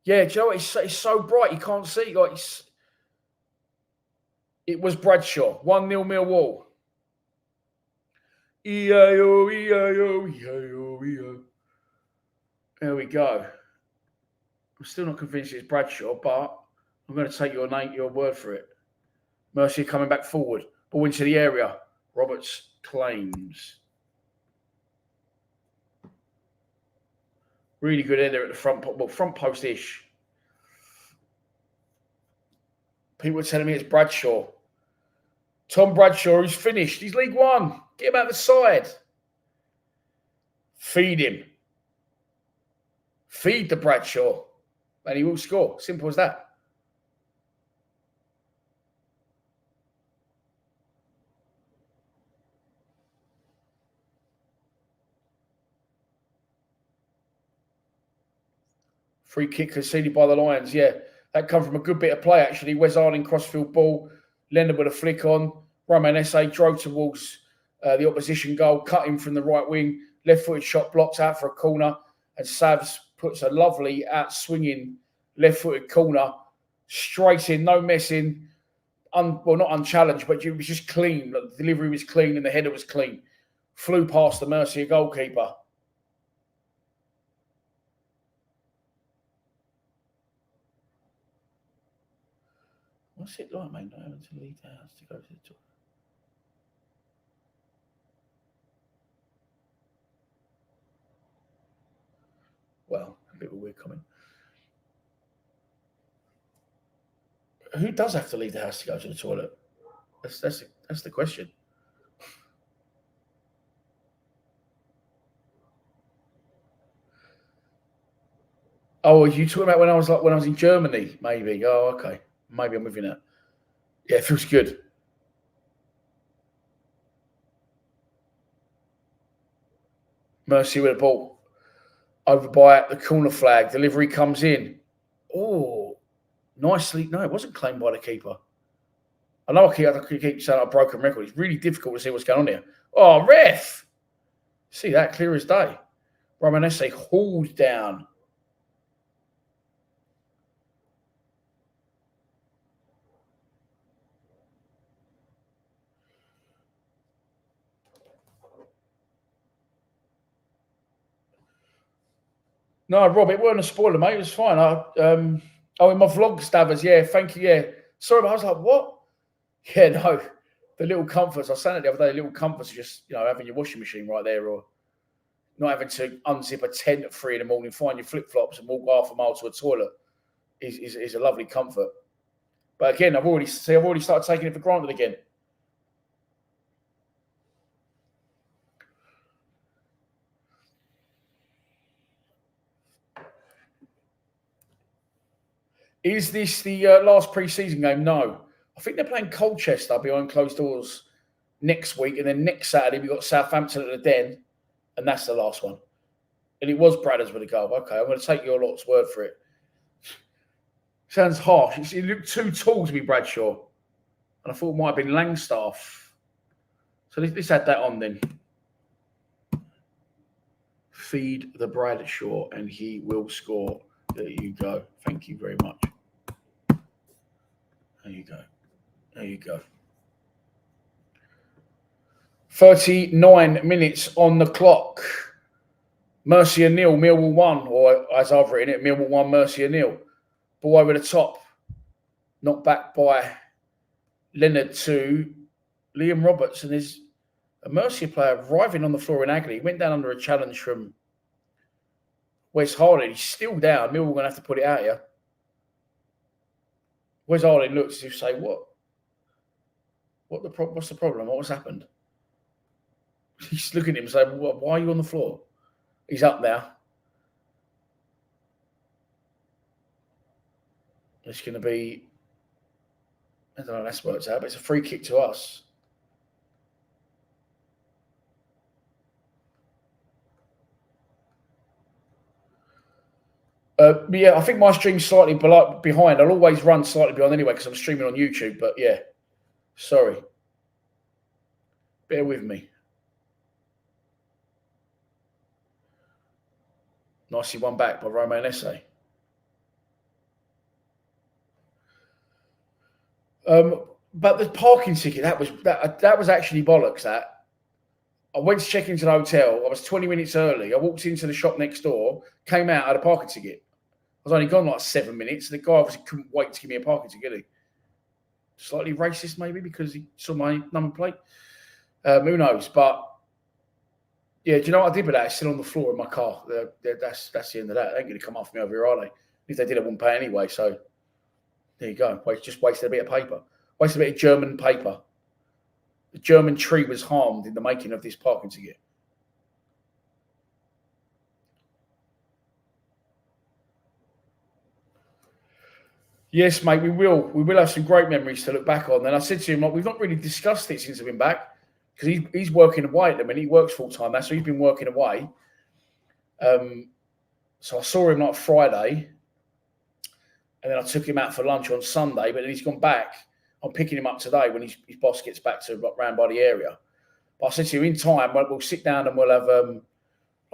Yeah, do you know what? It's so bright you can't see. Like it was Bradshaw. 1-0 Millwall. E-I-O, E-I-O, E-I-O, E-I-O. There we go. I'm still not convinced it's Bradshaw, but I'm going to take your word for it. Murcia coming back forward. Ball into the area. Roberts claims. Really good header at the front post-ish. People are telling me it's Bradshaw. Tom Bradshaw, who's finished. He's League One. Get him out the side. Feed him. Feed the Bradshaw. And he will score. Simple as that. Free kick conceded by the Lions. Yeah, that come from a good bit of play, actually. Wes Harding crossfield ball. Leonard with a flick on. Romain Esse drove towards the opposition goal, cut him from the right wing. Left-footed shot blocked out for a corner. And Savs puts a lovely out-swinging left-footed corner straight in, no messing. Well, not unchallenged, but it was just clean. The delivery was clean and the header was clean. Flew past the Murcia goalkeeper. What's it like, mate, not having to leave the house to go to the toilet? Well, a bit of a weird comment. Who does have to leave the house to go to the toilet? That's the question. Oh, are you talking about when I was in Germany? Maybe. Oh, okay. Maybe I'm with you now. Yeah, it feels good. Murcia with the ball. Over by the corner flag. Delivery comes in. Oh, nicely. No, it wasn't claimed by the keeper. I know I keep saying a broken record. It's really difficult to see what's going on here. Oh, ref. See that clear as day. Romain Esse hauled down. No, Rob, it weren't a spoiler, mate. It was fine. In my vlog, Stabbers. Yeah, thank you. Yeah. Sorry, but I was like, what? Yeah, no. the little comforts. I was saying it the other day. Little comforts are just having your washing machine right there, or not having to unzip a tent at 3 a.m, find your flip flops, and walk half a mile to a toilet is a lovely comfort. But again, I've already started taking it for granted again. Is this the last pre-season game? No. I think they're playing Colchester behind closed doors next week. And then next Saturday, we've got Southampton at the Den. And that's the last one. And it was Bradders with a goal. Okay, I'm going to take your lot's word for it. Sounds harsh. It looked too tall to be Bradshaw. And I thought it might have been Langstaff. So let's add that on then. Feed the Bradshaw and he will score. There you go. Thank you very much. There you go. There you go. 39 minutes on the clock. Murcia 0, Millwall 1, or as I've written it, Millwall 1, Murcia 0. Ball over the top. Knocked back by Leonard to Liam Roberts. And there's a Murcia player writhing on the floor in agony. He went down under a challenge from Wes Harding. He's still down. Millwall going to have to put it out here. Wes Harding looks as if say, what's the problem? What's happened? He's looking at him and saying, why are you on the floor? He's up now. It's going to be, I don't know how that's worked out, but it's a free kick to us. Yeah, I think my stream's slightly behind. I'll always run slightly behind anyway because I'm streaming on YouTube. But yeah, sorry. Bear with me. Nicely won back by Romain Esse. But the parking ticket, that was actually bollocks. That I went to check into the hotel. I was 20 minutes early. I walked into the shop next door, came out, had a parking ticket. I was only gone like 7 minutes. The guy obviously couldn't wait to give me a parking ticket. Slightly racist, maybe, because he saw my number plate. Who knows? But yeah, do you know what I did with that? It's still on the floor in my car. That's the end of that. They ain't going to come after me over here, are they? If they did, I wouldn't pay anyway. So there you go. Just wasted a bit of paper. Wasted a bit of German paper. The German tree was harmed in the making of this parking ticket. Yes, mate, we will. We will have some great memories to look back on. And I said to him, like, we've not really discussed it since I've been back because he's working away at the minute. He works full time. That's so he's been working away. So I saw him like Friday, and then I took him out for lunch on Sunday. But then he's gone back. I'm picking him up today when his boss gets back to round by the area. But I said to him, in time, we'll sit down and we'll have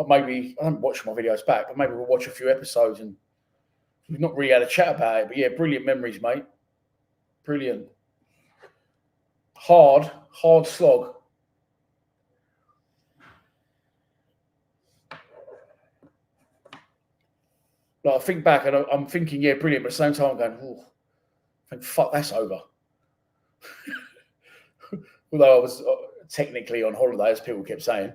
maybe I haven't watched my videos back, but maybe we'll watch a few episodes and. We've not really had a chat about it, but yeah, brilliant memories, mate. Brilliant. Hard slog. Like, I think back and I'm thinking, yeah, brilliant, but at the same time I'm going, oh, I think, fuck, that's over. Although I was technically on holiday, as people kept saying.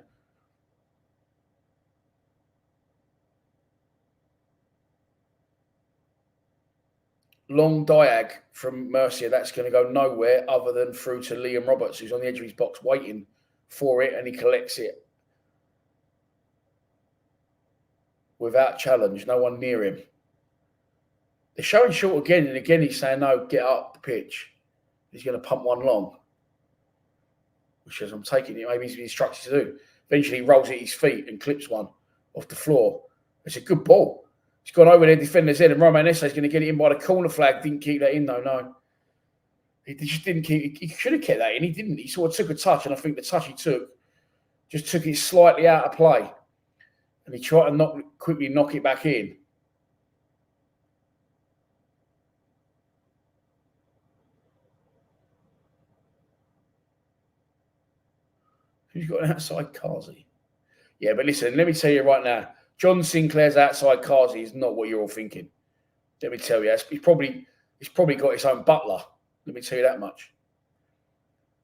Long diag from Murcia. That's going to go nowhere other than through to Liam Roberts, who's on the edge of his box waiting for it, and he collects it without challenge. No one near him. They're showing short again, and again he's saying, no, get up the pitch. He's going to pump one long, which as I'm taking it, maybe he's been instructed to do. Eventually he rolls at his feet and clips one off the floor. It's a good ball. He's gone over their defender's head, and Romain Esse is going to get it in by the corner flag. Didn't keep that in, though, no. He just didn't keep. He should have kept that in. He didn't. He sort of took a touch, and I think the touch he took just took it slightly out of play. And he tried to quickly knock it back in. Who's got an outside Kazi? Yeah, but listen, let me tell you right now, John Sinclair's outside Kazi is not what you're all thinking. Let me tell you, he's probably got his own butler. Let me tell you that much.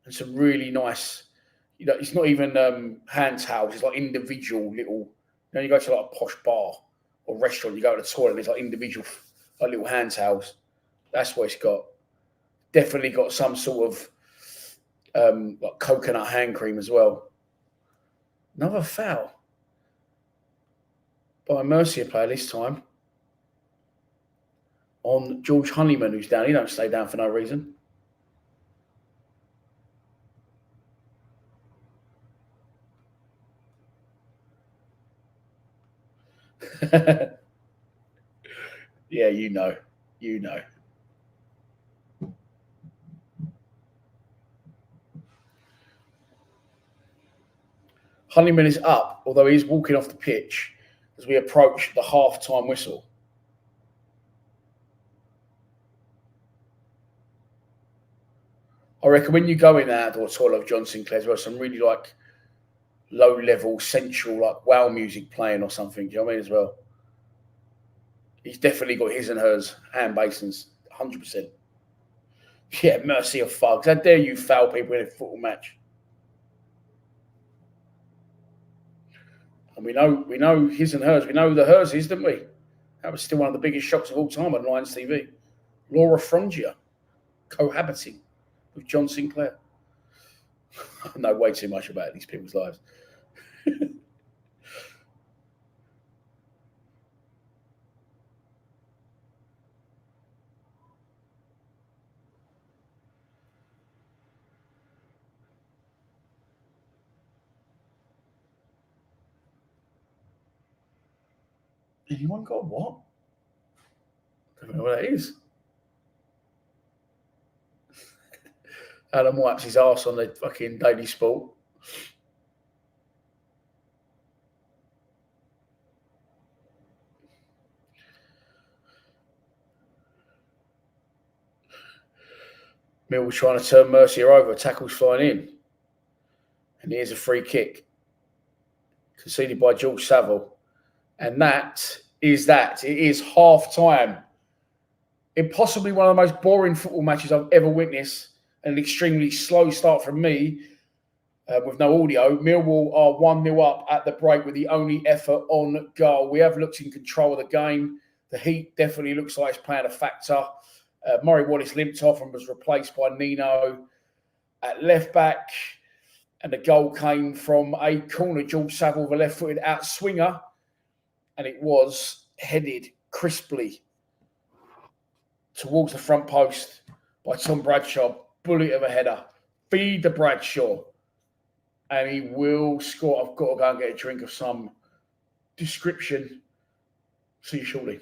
and some really nice. It's not even hand towels. It's like individual little. You go to like a posh bar or restaurant, you go to the toilet, and it's like individual, like little hand towels. That's what it's got. Definitely got some sort of like coconut hand cream as well. Another foul by a Murcia player this time on George Honeyman, who's down. He don't stay down for no reason. Yeah, you know. Honeyman is up, although he's walking off the pitch as we approach the half-time whistle. I reckon when you go in the outdoor toilet of John Sinclair's, there's some really like low-level, sensual, like wow music playing or something. Do you know what I mean as well? He's definitely got his and hers hand basins, 100%. Yeah, mercy of fugs. How dare you foul people in a football match? And we know his and hers. We know the hers is, didn't we? That was still one of the biggest shocks of all time on Lions TV. Laura Frongier cohabiting with John Sinclair. I know way too much about these people's lives. Anyone got what? I don't know what that is. Alan wipes his arse on the fucking Daily Sport. Millwall trying to turn Murcia over. Tackles flying in. And here's a free kick. Conceded by George Saville. And that is that. It is half-time. Impossibly one of the most boring football matches I've ever witnessed. An extremely slow start from me with no audio. Millwall are 1-0 up at the break with the only effort on goal. We have looked in control of the game. The heat definitely looks like it's playing a factor. Murray Wallace limped off and was replaced by Nino at left back. And the goal came from a corner. George Saville with a left-footed out swinger. And it was headed crisply towards the front post by Tom Bradshaw. Bullet of a header. Feed the Bradshaw. And he will score. I've got to go and get a drink of some description. See you shortly.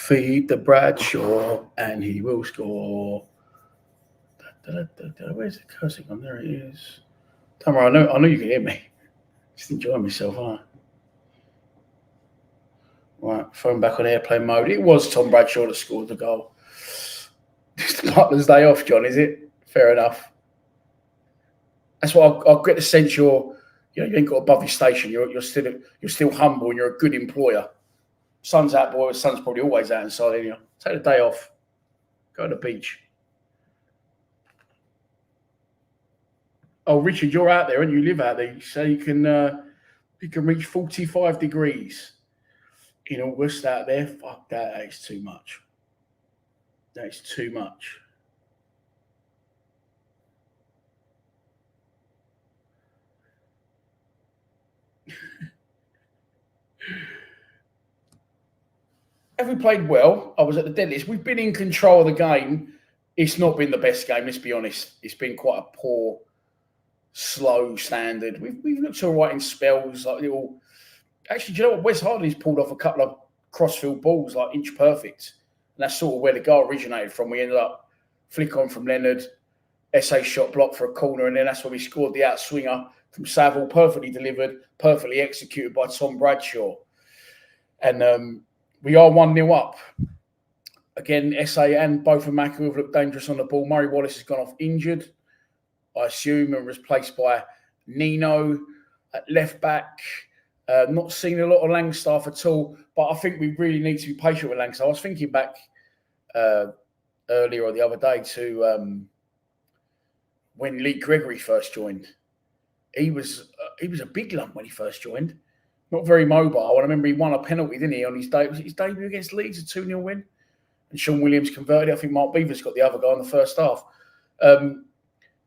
Feed the Bradshaw and he will score. Where's the cursing on? There it is. Don't worry, I know you can hear me. Just enjoying myself, aren't I? Right, phone back on airplane mode. It was Tom Bradshaw that scored the goal. It's the Butler's day off, John, is it? Fair enough. That's why I'll get the sense you ain't got above your station. You're still humble and you're a good employer. Sun's out, boy. Sun's probably always out inside anyway. Take the day off. Go to the beach. Oh, Richard, you're out there and you live out there, so you can reach 45 degrees in August out there. Fuck that is too much. That is too much. Have we played well? I was at the dentist. We've been in control of the game. It's not been the best game, let's be honest. It's been quite a poor, slow standard. We've looked all right in spells, like little. Actually, do you know what? Wes Hardy's pulled off a couple of crossfield balls, like inch perfect. And that's sort of where the goal originated from. We ended up flick on from Leonard, SA shot block for a corner, and then that's where we scored the outswinger from Saville, perfectly delivered, perfectly executed by Tom Bradshaw. And we are 1-0 up. Again, SA and both of Macu have looked dangerous on the ball. Murray Wallace has gone off injured, I assume, and was replaced by Nino at left back. Not seen a lot of Langstaff at all, but I think we really need to be patient with Langstaff. I was thinking back earlier or the other day to when Lee Gregory first joined. He was a big lump when he first joined. Not very mobile. I remember he won a penalty, didn't he, on his debut against Leeds, a 2-0 win. And Sean Williams converted it. I think Mark Beaver's got the other guy in the first half.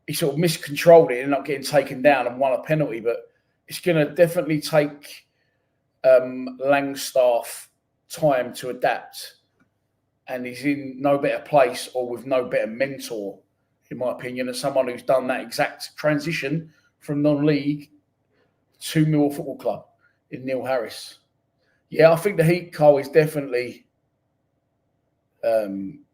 He sort of miscontrolled it and ended up getting taken down and won a penalty. But it's going to definitely take Langstaff time to adapt. And he's in no better place or with no better mentor, in my opinion, than someone who's done that exact transition from non-league to Millwall Football Club in Neil Harris. Yeah, I think the heat, Cole, is definitely playing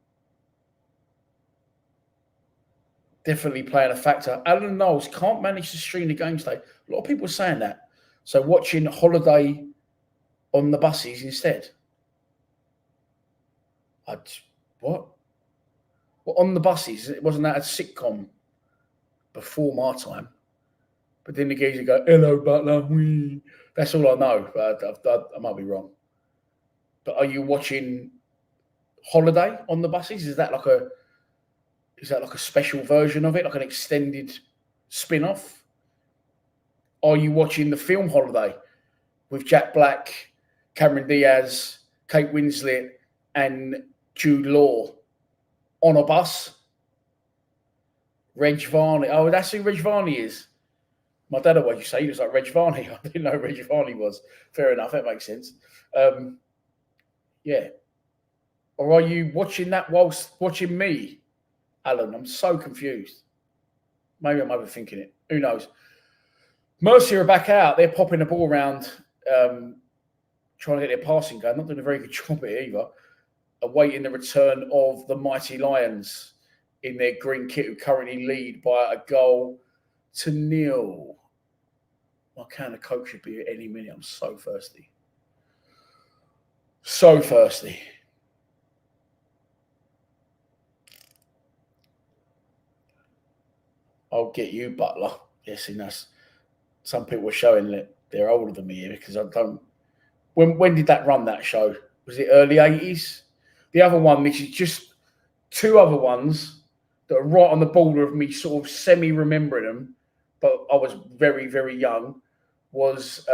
a factor. Alan Knowles can't manage to stream the game today. A lot of people are saying that. So watching Holiday on the buses instead. What? Well, on the buses? Wasn't that a sitcom before my time? But then the geezer go, hello, Butler. Wee. That's all I know. I might be wrong. But are you watching Holiday on the buses? Is that like a special version of it, like an extended spin-off? Are you watching the film Holiday with Jack Black, Cameron Diaz, Kate Winslet, and Jude Law on a bus? Reg Varney. Oh, that's who Reg Varney is. My dad always used to say he was like Reg Varney. I didn't know who Reg Varney was. Fair enough. That makes sense. Yeah. Or are you watching that whilst watching me, Alan? I'm so confused. Maybe I'm overthinking it. Who knows? Murcia are back out. They're popping the ball around, trying to get their passing going. Not doing a very good job at it either. Awaiting the return of the mighty Lions in their green kit, who currently lead by a goal to nil. My can of Coke should be at any minute. I'm so thirsty. So thirsty. I'll get you, Butler. Yes, and that's some people are showing that they're older than me here because I don't. When did that run, that show? Was it early 80s? The other one, which is just two other ones that are right on the border of me sort of semi-remembering them, but I was very, very young, was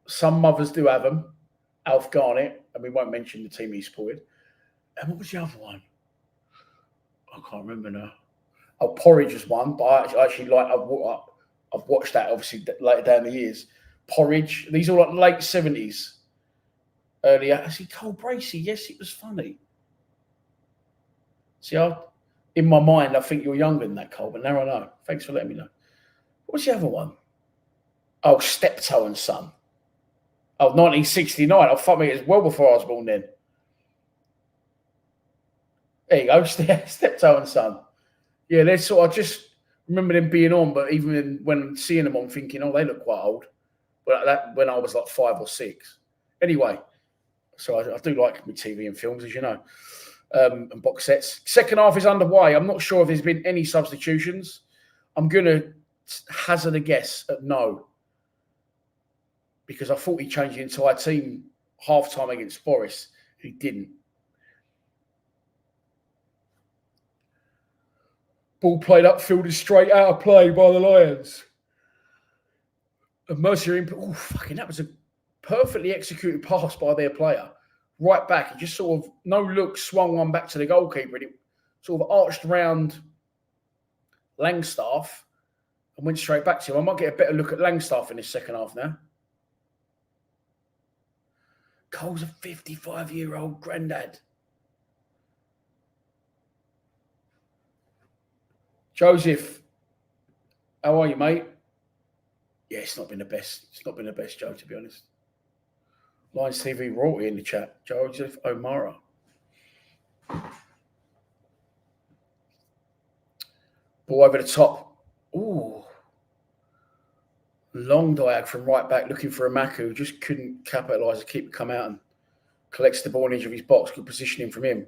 Some Mothers Do Have Them, Alf Garnett, and we won't mention the team he supported. And what was the other one? I can't remember now. Oh, Porridge was one, but I actually like, I've watched that obviously later down the years. Porridge, these are all like late 70s. Earlier, I see Cole Bracey. Yes, it was funny. See, in my mind, I think you're younger than that, Cole, but now I know. Thanks for letting me know. What's the other one? Oh, Steptoe and Son. Oh, 1969. Oh, fuck me, it was well before I was born then. There you go, Steptoe and Son. Yeah, they're sort of, I just remember them being on, but even when seeing them on, thinking, oh, they look quite old. But that when I was like 5 or 6. Anyway, so I do like my TV and films, as you know, and box sets. Second half is underway. I'm not sure if there's been any substitutions. I'm going to hazard a guess at no, because I thought he changed the entire team half-time against Forest. He didn't. Ball played upfield is straight out of play by the Lions. And Murcia, oh, fucking, that was a perfectly executed pass by their player. Right back, he just sort of, no look, swung one back to the goalkeeper, and it sort of arched around Langstaff and went straight back to him. I might get a better look at Langstaff in this second half now. Cole's a 55-year-old granddad. Joseph, how are you, mate? Yeah, it's not been the best. It's not been the best, Joe, to be honest. Lions TV royalty in the chat. Joseph O'Mara. Ball over the top. Ooh. Long diag from right back, looking for a Maku. Just couldn't capitalise. The keeper come out and collects the ball in the edge of his box. Good positioning from him.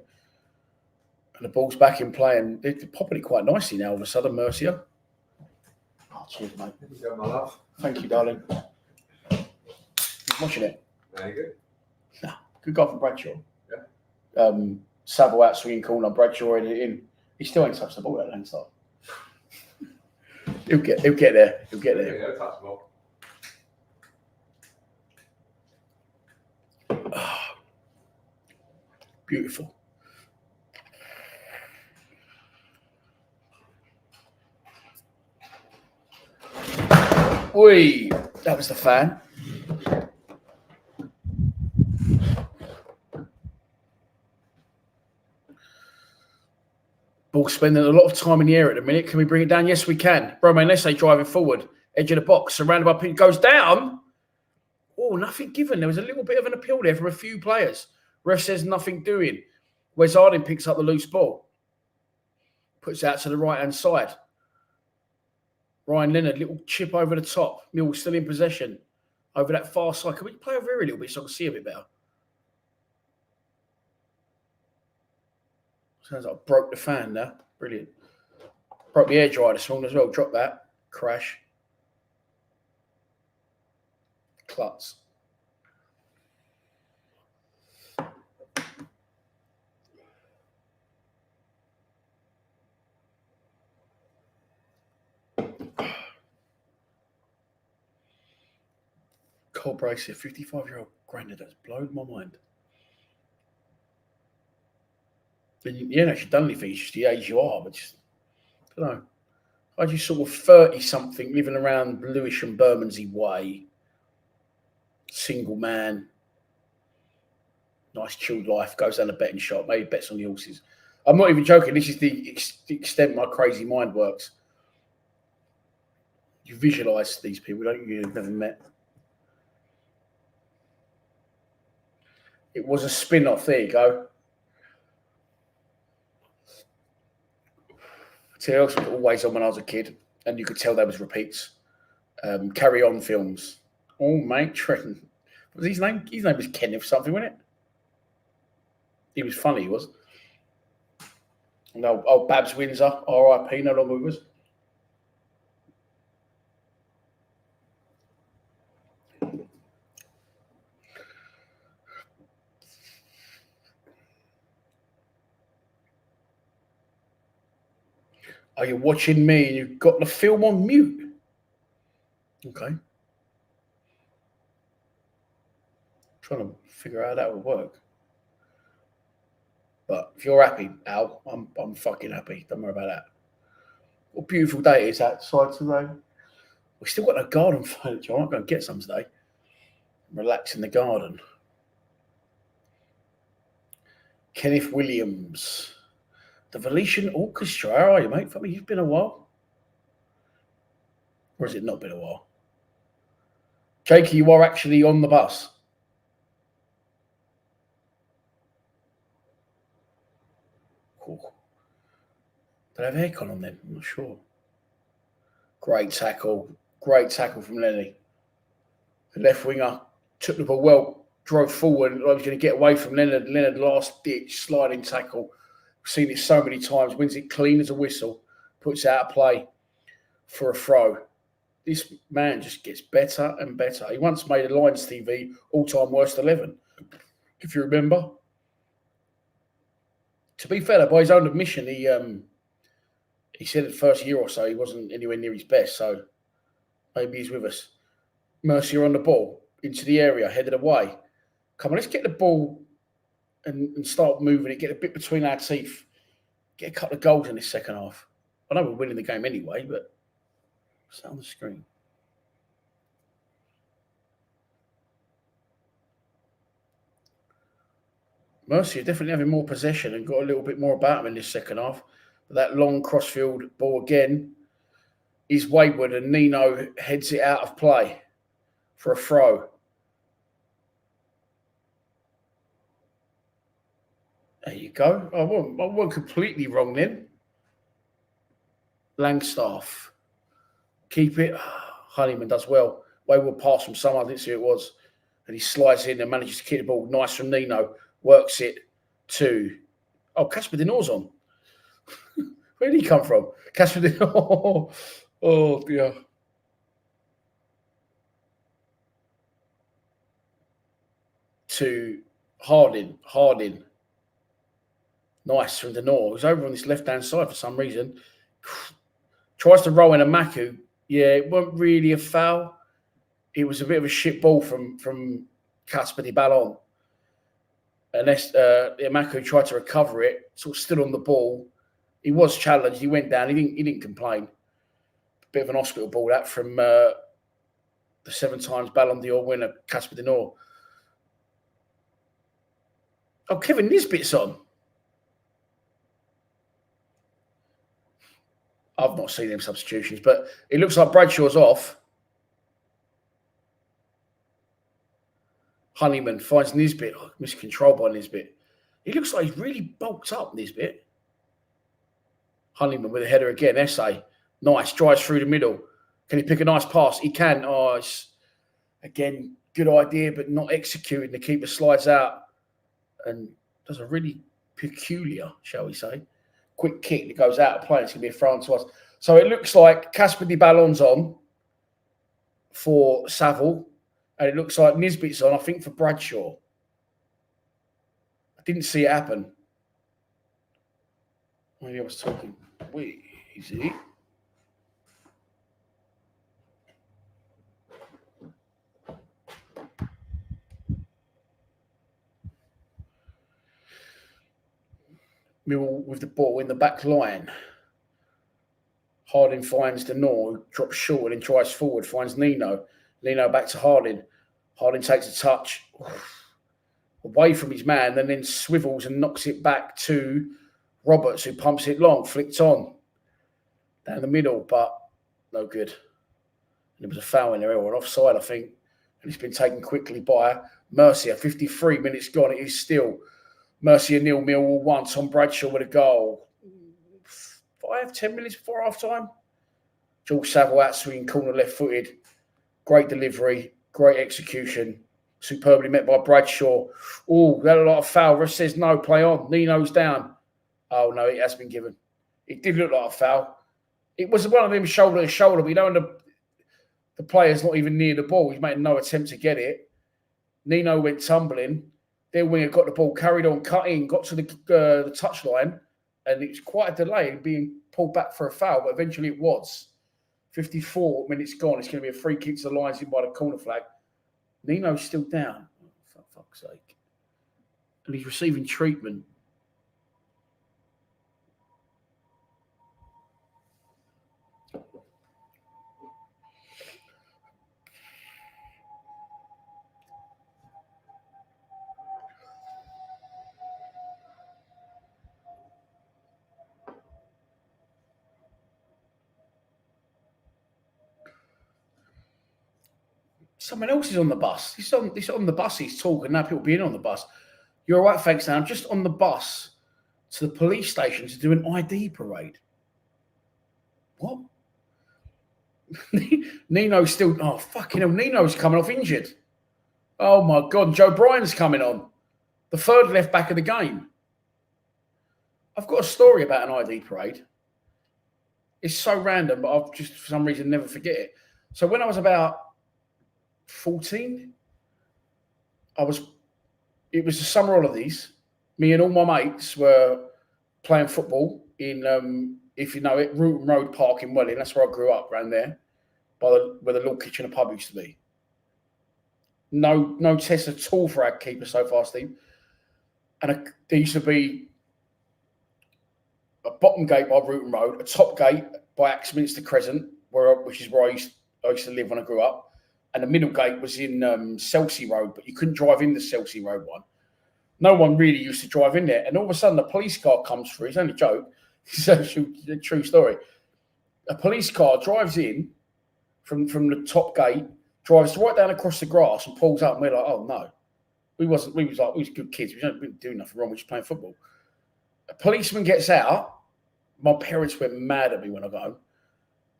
And the ball's back in play, and they're popping it quite nicely now all of a sudden, Murcia. Oh, cheers, mate. Thank you, my love. Thank you, darling. He's watching it. Very good. No, good guy from Bradshaw. Yeah. Savile out swinging corner, Bradshaw in. He still ain't touched the ball at Langside. He'll get there. He'll get there. Yeah, touch the ball. Oh, beautiful. Oi, that was the fan. Ball spending a lot of time in the air at the minute. Can we bring it down? Yes, we can. Romain Lesse driving forward. Edge of the box, surrounded by people. Goes down. Oh, nothing given. There was a little bit of an appeal there from a few players. Ref says nothing doing. Wes Harding picks up the loose ball. Puts it out to the right-hand side. Ryan Leonard, little chip over the top. Millwall still in possession. Over that far side. Can we play over here a little bit so I can see a bit better? Sounds like I broke the fan now. Brilliant. Broke the air dryer this morning as well. Drop that. Crash. Klutz. Cole Bracey, 55-year-old granddad, that's blown my mind. And you haven't actually done anything, it's just the age you are, but just, I don't know. I just sort of 30-something, living around Lewisham and Bermondsey way, single man, nice chilled life, goes down a betting shop, maybe bets on the horses. I'm not even joking, this is the extent my crazy mind works. You visualise these people, don't you? You've never met. It was a spin-off. There you go. TLS was always on when I was a kid, and you could tell there was repeats. Carry On films. Oh, mate, Trenton. What was his name? His name was Kenneth something, wasn't it? He was funny, he was. No, old Babs Windsor, R.I.P. No longer with us. Are you watching me and you've got the film on mute? Okay. Trying to figure out how that would work. But if you're happy, Al, I'm fucking happy. Don't worry about that. What a beautiful day it is outside today. We've still got no garden furniture. I'm going to get some today. Relax in the garden. Kenneth Williams. The Venetian Orchestra. How are you, mate? For me, you've been a while. Or has it not been a while? Jakey, you are actually on the bus. Cool. Did they have aircon on them? I'm not sure. Great tackle from Lenny. The left winger took the ball well, drove forward. I was going to get away from Leonard. Leonard last ditch sliding tackle. We've seen it so many times. Wins it clean as a whistle. Puts it out of play for a throw. This man just gets better and better. He once made a Lions TV all-time worst 11, if you remember. To be fair, by his own admission, he said the first year or so he wasn't anywhere near his best. So maybe he's with us. Murcia on the ball, into the area, headed away. Come on, let's get the ball and start moving it, get a bit between our teeth, get a couple of goals in this second half. I know we're winning the game anyway, but it's on the screen. Murcia definitely having more possession and got a little bit more about them in this second half. But that long crossfield ball again is wayward and Nino heads it out of play for a throw. There you go. I wasn't completely wrong then. Langstaff. Keep it. Honeyman does well. Wayward pass from someone, I didn't see who it was. And he slides in and manages to keep the ball. Nice from Nino. Works it to... Oh, Casper Dinor's on. Where did he come from? Casper Dinor. Oh, dear. To Harding. Nice from Dinor. He's over on this left-hand side for some reason. Tries to roll in a Maku. Yeah, it wasn't really a foul. It was a bit of a shit ball from Casper Di Ballon. And Maku tried to recover it, sort of stood on the ball. He was challenged. He went down. He didn't complain. Bit of an hospital ball that from the 7 times Ballon d'Or winner, Casper Dinor. Oh, Kevin Nisbet's on. I've not seen them substitutions, but it looks like Bradshaw's off. Honeyman finds Nisbet. Oh, miscontrol by Nisbet. He looks like he's really bulked up, Nisbet. Honeyman with a header again. Essay. Nice. Drives through the middle. Can he pick a nice pass? He can. Oh, it's, again, good idea, but not executing. The keeper slides out and does a really peculiar, shall we say, quick kick that goes out of play. It's going to be a throw to us. So it looks like Casper Di Ballon's on for Saville. And it looks like Nisbet's on, I think, for Bradshaw. I didn't see it happen. Maybe I was talking. Wait, is it? Millwall with the ball in the back line. Harding finds Denor, drops short and tries forward, finds Nino. Nino back to Harding. Harding takes a touch away from his man and then swivels and knocks it back to Roberts, who pumps it long, flicked on down the middle, but no good. And there was a foul in there or an offside, I think, and it's been taken quickly by Murcia. 53 minutes gone. It is still Murcia 0, Millwall 1. Tom Bradshaw with a goal. 5-10 minutes before half time. George Saville out swinging corner left footed. Great delivery, great execution. Superbly met by Bradshaw. Oh, got a lot of foul. Ref says no, play on. Nino's down. Oh, no, it has been given. It did look like a foul. It was one of them shoulder to shoulder, but you know, the player's not even near the ball. He's made no attempt to get it. Nino went tumbling. Their winger got the ball, carried on, cut in, got to the touchline, and it was quite a delay in being pulled back for a foul, but eventually it was. 54 minutes gone. It's going to be a free kick to the Lions in by the corner flag. Nino's still down. Oh, for fuck's sake. And he's receiving treatment. Someone else is on the bus. This on the bus. He's talking now. People being on the bus. You're all right, thanks. Now I'm just on the bus to the police station to do an ID parade. What? Nino's still... Oh, fucking hell. Nino's coming off injured. Oh, my God. Joe Bryan's coming on. The third left back of the game. I've got a story about an ID parade. It's so random, but I've just, for some reason, never forget it. So when I was about 14, it was the summer holidays. Me and all my mates were playing football in, if you know it, Root Road Park in Welling. That's where I grew up, around there, where the little kitchen and pub used to be. No test at all for our keeper so far, Steve. And there used to be a bottom gate by Root Road, a top gate by Axminster Crescent, which is where I used to live when I grew up, and the middle gate was in Selsey Road, but you couldn't drive in the Selsey Road one. No one really used to drive in there, and all of a sudden the police car comes through. It's only a joke. It's actually a true story. A police car drives in from the top gate, drives right down across the grass, and pulls up, and we're like, "Oh no!" We was good kids. We didn't do nothing wrong. We were just playing football. A policeman gets out. My parents went mad at me when I got home.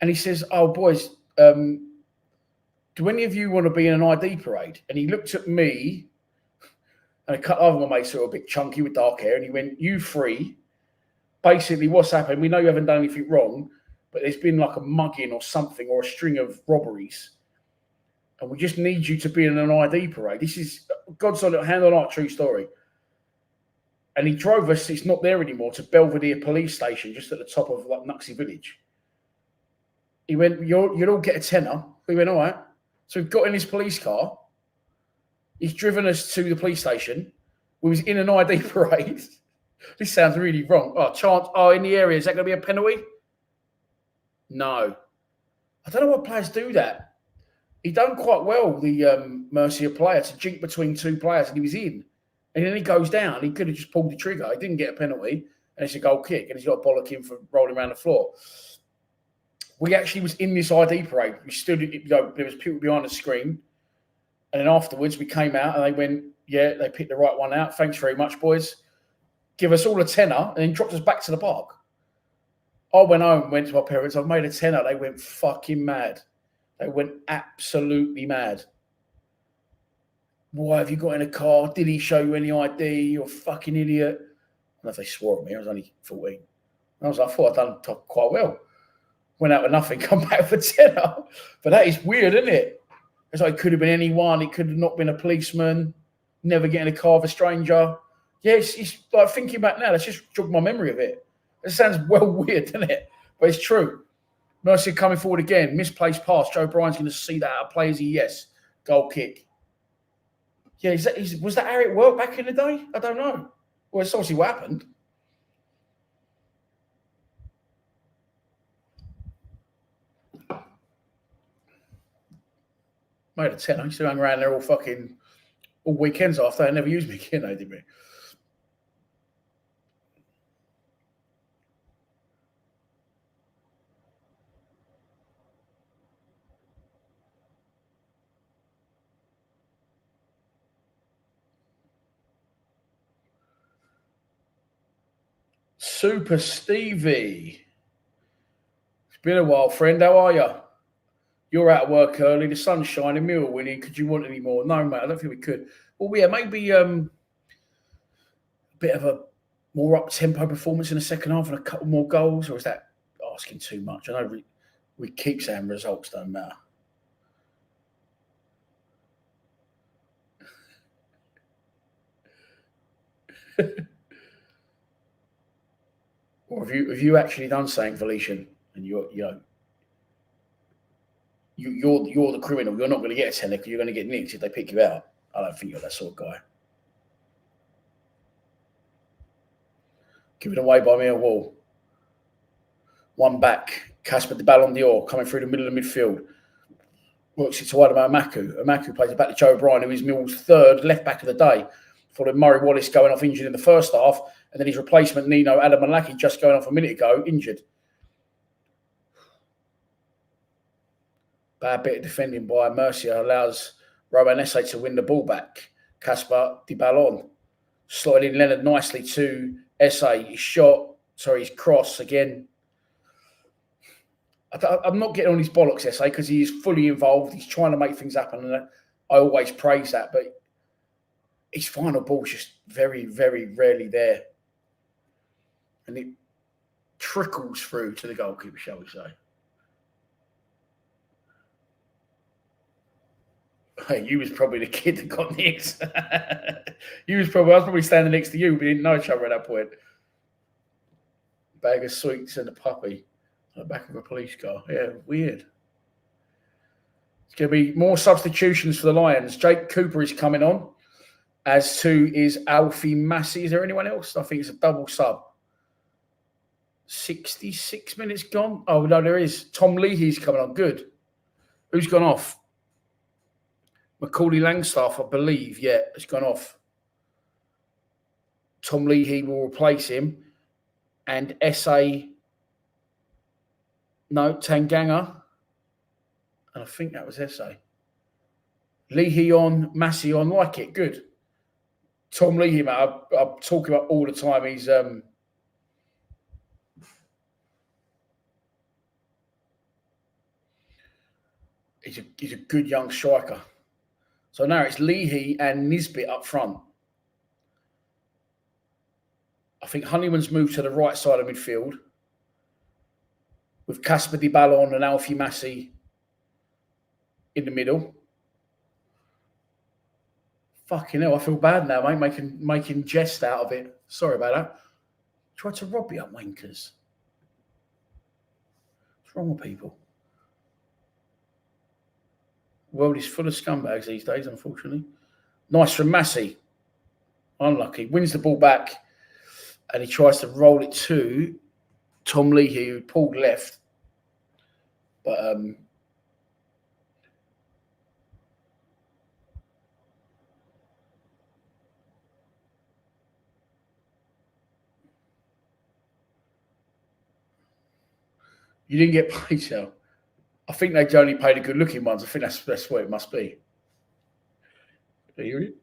And he says, "Oh, boys, do any of you want to be in an ID parade?" And he looked at me and a couple of my mates who were a bit chunky with dark hair. And he went, "You three, basically what's happened, we know you haven't done anything wrong, but there's been like a mugging or something or a string of robberies. And we just need you to be in an ID parade. This is, God's hand on heart, true story." And he drove us, it's not there anymore, to Belvedere police station, just at the top of like Nuxie Village. He went, you'll all get a tenner. We went, all right. So we've got in his police car. He's driven us to the police station. We was in an ID parade. This sounds really wrong. In the area, is that going to be a penalty? No. I don't know what players do that. He done quite well, the Murcia player, to jink between two players, and he was in. And then he goes down. He could have just pulled the trigger. He didn't get a penalty, and it's a goal kick, and he's got to bollock him for rolling around the floor. We actually was in this ID parade. We stood, there was people behind the screen, and then afterwards we came out, and they went, "Yeah, they picked the right one out. Thanks very much, boys. Give us all a tenner," and then dropped us back to the park. I went home, went to my parents. I've made a tenner. They went fucking mad. They went absolutely mad. "Why have you got in a car? Did he show you any ID? You're a fucking idiot." I don't know if they swore at me. I was only 14. And I was like, I thought I'd done quite well. Went out with nothing, come back for tenner. But that is weird, isn't it? It's like it could have been anyone. It could have not been a policeman. Never get in a car with a stranger. Yeah, it's like thinking back now, that's just jogged my memory of it. It sounds well weird, doesn't it? But it's true. Mercy coming forward again. Misplaced pass. Joe Bryan's going to see that out of play. Is he? Yes. Goal kick. Yeah, was that how it worked back in the day? I don't know. Well, it's obviously what happened. Made a tenner. I used to hang around there all weekends after. They never used me again, they did me. Super Stevie. It's been a while, friend. How are you? You're out of work early. The sun's shining. Millwall winning. Could you want any more? No, mate. I don't think we could. Well, yeah, maybe a bit of a more up-tempo performance in the second half and a couple more goals, or is that asking too much? I know we keep saying results don't matter. Or have you actually done something, Valetian, and you're the criminal? You're not going to get a tenner because you're going to get nicked if they pick you out. I don't think you're that sort of guy. Given away by Millwall. One back. Casper the Ballon d'Or coming through the middle of the midfield. Works it to wide about Amaku. Amaku plays it back to Joe Bryan, who is Millwall's third left back of the day. Following Murray Wallace going off injured in the first half, and then his replacement, Nino Adamalaki, just going off a minute ago, injured. Bad bit of defending by Murcia allows Rowan Esse to win the ball back. Casper the Ballon Slotted in Leonard nicely to SA. His cross again. I'm not getting on his bollocks, SA, because he is fully involved. He's trying to make things happen, and I always praise that. But his final ball's just very, very rarely there. And it trickles through to the goalkeeper, shall we say. Hey, you was probably the kid that got nicked. I was probably standing next to you. We didn't know each other at that point. Bag of sweets and a puppy on the back of a police car. Yeah, weird. It's going to be more substitutions for the Lions. Jake Cooper is coming on, as to is Alfie Massey. Is there anyone else? I think it's a double sub. 66 minutes gone. Oh, no, there is. Tom Leahy's coming on. Good. Who's gone off? Macaulay Langstaff, I believe. Yeah, has gone off. Tom Leahy will replace him. And SA, no, Tanganga. And I think that was SA. Leahy on, Massey on. Like it. Good. Tom Leahy, mate, I talk about all the time. He's a good young striker. So now it's Leahy and Nisbet up front. I think Honeyman's moved to the right side of midfield with Casper Di Ballon and Alfie Massey in the middle. Fucking hell, I feel bad now, mate, making jest out of it. Sorry about that. Tried to rob you up, wankers. What's wrong with people? The world is full of scumbags these days, unfortunately. Nice from Massey. Unlucky. Wins the ball back and he tries to roll it to Tom Leahy, who pulled left. But you didn't get paid, so I think they only paid the good-looking ones. I think that's what it must be. Are you ready?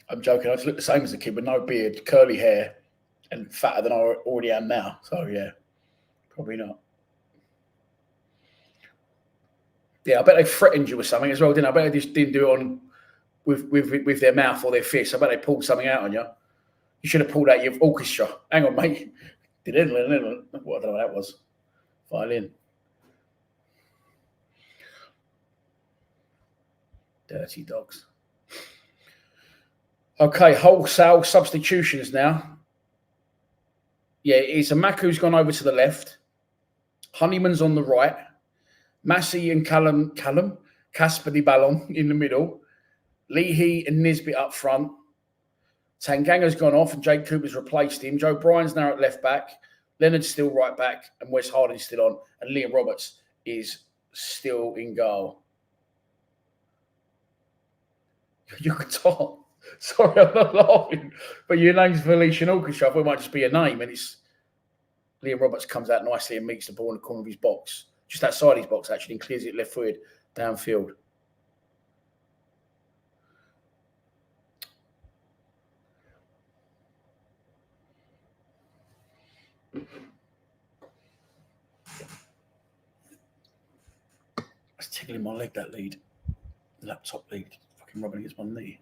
I'm joking. I just look the same as a kid with no beard, curly hair, and fatter than I already am now. So, yeah, probably not. Yeah, I bet they threatened you with something as well, didn't I? Bet they just didn't do it on with their mouth or their fist. I bet they pulled something out on you. You should have pulled out your orchestra. Hang on, mate. What? I don't know what that was. Violin. Dirty dogs. Okay, wholesale substitutions now. Yeah, it's a Mack who's gone over to the left. Honeyman's on the right. Massey and Casper Di Ballon in the middle. Leahy and Nisbet up front. Tanganga's gone off and Jake Cooper's replaced him. Joe Bryan's now at left back. Leonard's still right back and Wes Harding's still on. And Liam Roberts is still in goal. Your guitar. Sorry, I'm not laughing. But your name's Venetian Orchestra. I thought it might just be a name. And it's Liam Roberts comes out nicely and meets the ball in the corner of his box. Just outside his box, actually, and clears it left-footed downfield. It's tickling my leg, that lead. The laptop lead. Fucking rubbing against my knee.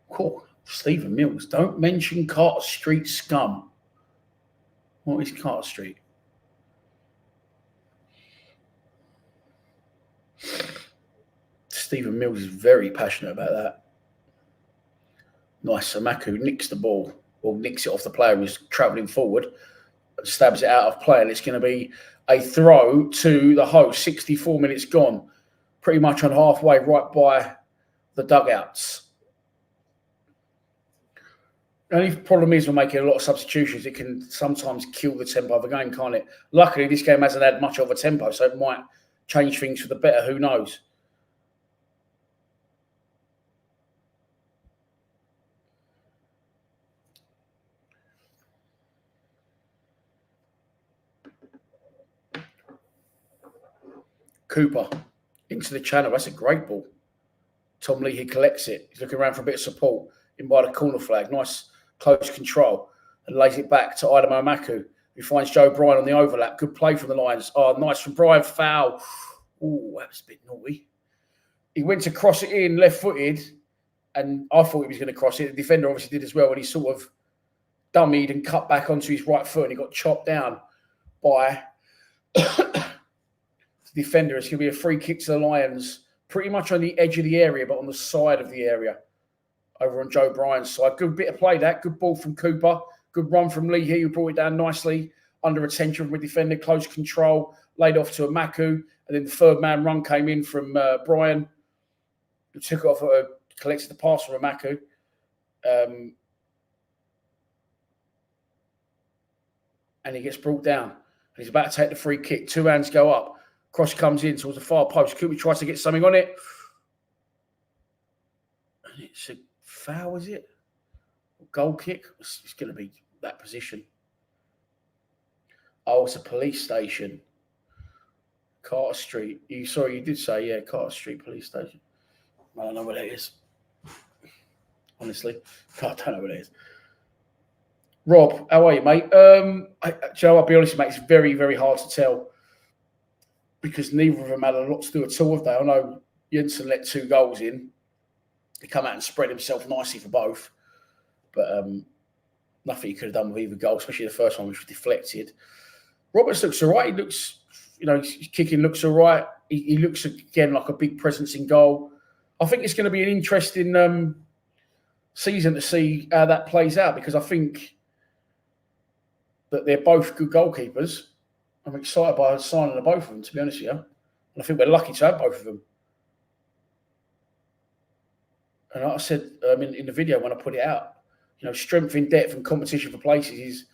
Cool. Stephen Mills. Don't mention Carter Street scum. What is Carter Street? Stephen Mills is very passionate about that. Nice. Samaku nicks the ball, or nicks it off the player who's travelling forward, stabs it out of play, and it's going to be a throw to the host. 64 minutes gone, pretty much on halfway, right by the dugouts. The only problem is we're making a lot of substitutions. It can sometimes kill the tempo of a game, can't it? Luckily, this game hasn't had much of a tempo, so it might change things for the better. Who knows? Cooper into the channel. That's a great ball. Tom Leahy collects it. He's looking around for a bit of support in by the corner flag. Nice close control and lays it back to Idamo Maku, who finds Joe Bryan on the overlap. Good play from the Lions. Oh, nice from Bryan. Foul. Oh, that was a bit naughty. He went to cross it in left-footed, and I thought he was going to cross it. The defender obviously did as well, and he sort of dummied and cut back onto his right foot, and he got chopped down by the defender. It's going to be a free kick to the Lions, pretty much on the edge of the area, but on the side of the area, over on Joe Bryan's side. Good bit of play, that. Good ball from Cooper. Good run from Leahy, who brought it down nicely, under attention from a defender, close control, laid off to a Maku, and then the third man run came in from Bryan, who took it off, collected the pass from a Maku. And he gets brought down. And he's about to take the free kick. Two hands go up. Cross comes in towards the far post. Cooper tries to get something on it. And it's a foul, is it? Goal kick? It's going to be that position. Oh, it's a police station. Carter Street. You did say, yeah, Carter Street Police Station. I don't know what that is. Honestly, I don't know what it is. Rob, how are you, mate? Joe, I'll be honest, mate, it's very, very hard to tell because neither of them had a lot to do at all, have they? I know Jensen let 2 goals in. He come out and spread himself nicely for both, but nothing he could have done with either goal, especially the first one, which was deflected. Roberts looks all right. He looks, his kicking looks all right. He looks, again, like a big presence in goal. I think it's going to be an interesting season to see how that plays out because I think that they're both good goalkeepers. I'm excited by the signing of both of them, to be honest with you. And I think we're lucky to have both of them. And like I said in the video when I put it out, strength in depth and competition for places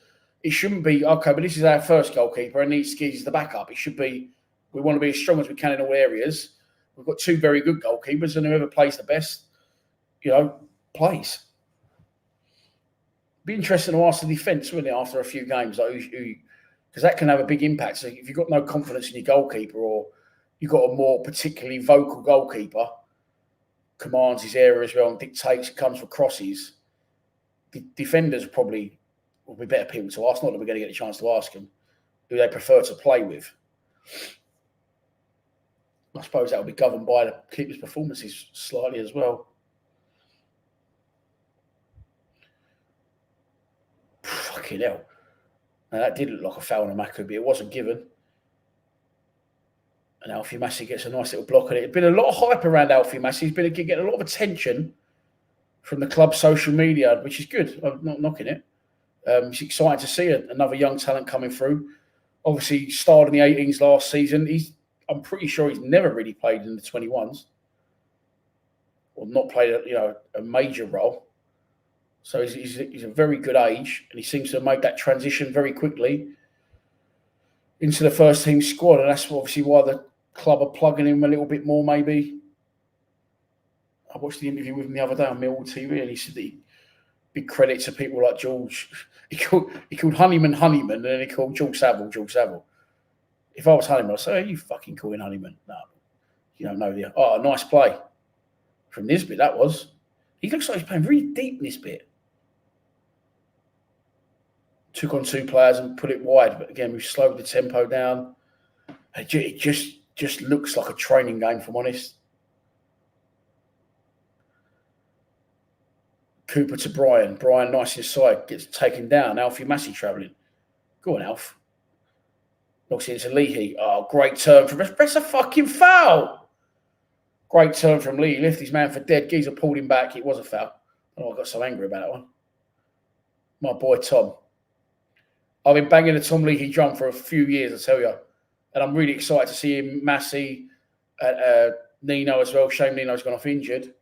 it shouldn't be, okay, but this is our first goalkeeper and these skis is the backup. It should be, we want to be as strong as we can in all areas. We've got 2 very good goalkeepers and whoever plays the best, plays. Be interesting to ask the defence, wouldn't it, after a few games, because that can have a big impact. So if you've got no confidence in your goalkeeper or you've got a more particularly vocal goalkeeper, commands his area as well and dictates, comes for crosses, the defenders probably will be better people to ask. Not that we're going to get a chance to ask them who they prefer to play with. I suppose that will be governed by the keeper's performances slightly as well. Fucking hell. Now, that did look like a foul on a Maku, but it wasn't given. And Alfie Massey gets a nice little block on it. There's been a lot of hype around Alfie Massey. He's been getting a lot of attention from the club's social media, which is good. I'm not knocking it. It's exciting to see another young talent coming through. Obviously, he starred in the 18s last season. I'm pretty sure he's never really played in the 21s or not played a major role. So he's a very good age, and he seems to have made that transition very quickly into the first team squad, and that's obviously why the club are plugging him a little bit more, maybe. I watched the interview with him the other day on Millwall TV, and he said that big credit to people like George. He called Honeyman, and then he called George Saville. If I was Honeyman, I'd say, "Are you fucking calling Honeyman?" No, you don't know the. Oh, nice play from Nisbet. That was. He looks like he's playing really deep, Nisbet. Took on 2 players and put it wide, but again, we've slowed the tempo down. It just looks like a training game, if I'm honest. Cooper to Bryan. Bryan nice inside, gets taken down. Alfie Massey travelling. Go on, Alf. Knocks it into Leahy. Oh, great turn from... That's a fucking foul! Great turn from Leahy. Left his man for dead. Geezer pulled him back. It was a foul. Oh, I got so angry about that one. My boy, Tom. I've been banging the Tom Leahy drum for a few years, I tell you. And I'm really excited to see him, Massey, Nino as well. Shame Nino's gone off injured.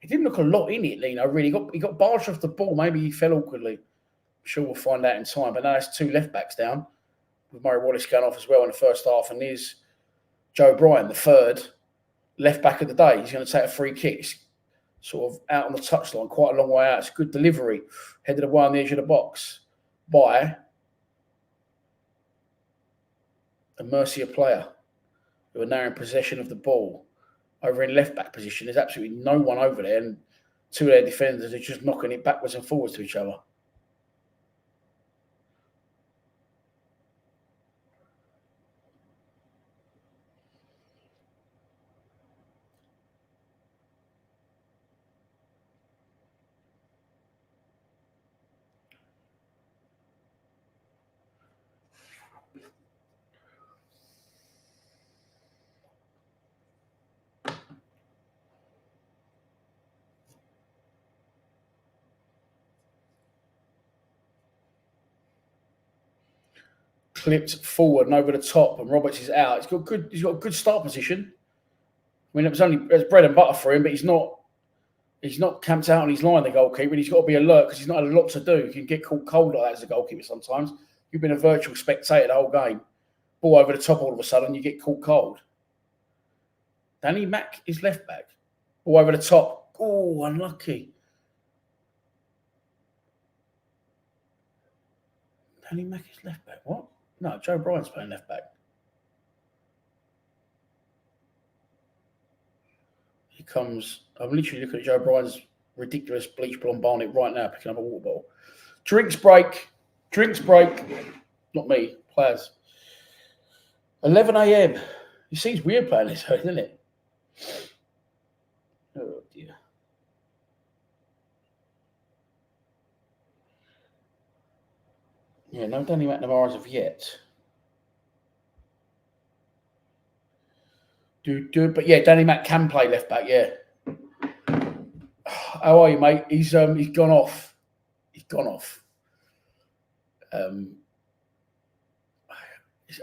He didn't look a lot in it, Nino, really. He got barged off the ball. Maybe he fell awkwardly. I'm sure we'll find out in time. But now there's 2 left-backs down, with Murray Wallace going off as well in the first half. And there's Joe Bryan, the 3rd left-back of the day. He's going to take a free kick. It's sort of out on the touchline, quite a long way out. It's a good delivery. Headed away on the edge of the box by a Murcia player. who are now in possession of the ball over in left-back position. There's absolutely no one over there, and two of their defenders are just knocking it backwards and forwards to each other. Clipped forward and over the top, and Roberts is out. He's got a good start position. I mean, it was bread and butter for him, but he's not camped out on his line, the goalkeeper, and he's got to be alert because he's not had a lot to do. You can get caught cold like that as a goalkeeper sometimes. You've been a virtual spectator the whole game. Ball over the top all of a sudden, you get caught cold. Danny Mack is left back. Ball over the top. Oh, unlucky. Danny Mack is left back. What? No, Joe Bryan's playing left back. He comes. I'm literally looking at Joe Bryan's ridiculous bleach blonde barnet right now, picking up a water bottle. Drinks break. Not me, players. 11 a.m. It seems weird playing this, doesn't it? Oh, dear. Yeah, no Danny McNamara as of yet. But yeah, Danny Mack can play left back, yeah. How are you, mate? He's gone off. I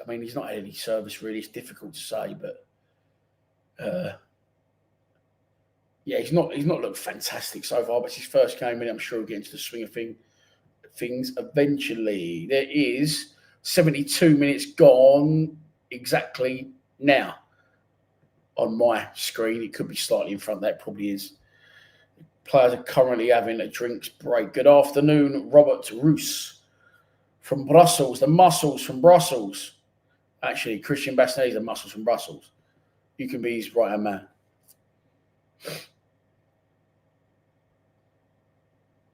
mean, he's not had any service really. It's difficult to say, but yeah, he's not looked fantastic so far. But it's his first game, and I'm sure he'll get into the swing of things eventually. There is 72 minutes gone exactly now on my screen. It could be slightly in front. That probably is. Players are currently having a drinks break. Good afternoon, Robert Roos from Brussels. The muscles from Brussels. Actually, Christian Bastinet's the muscles from Brussels. You can be his right-hand man.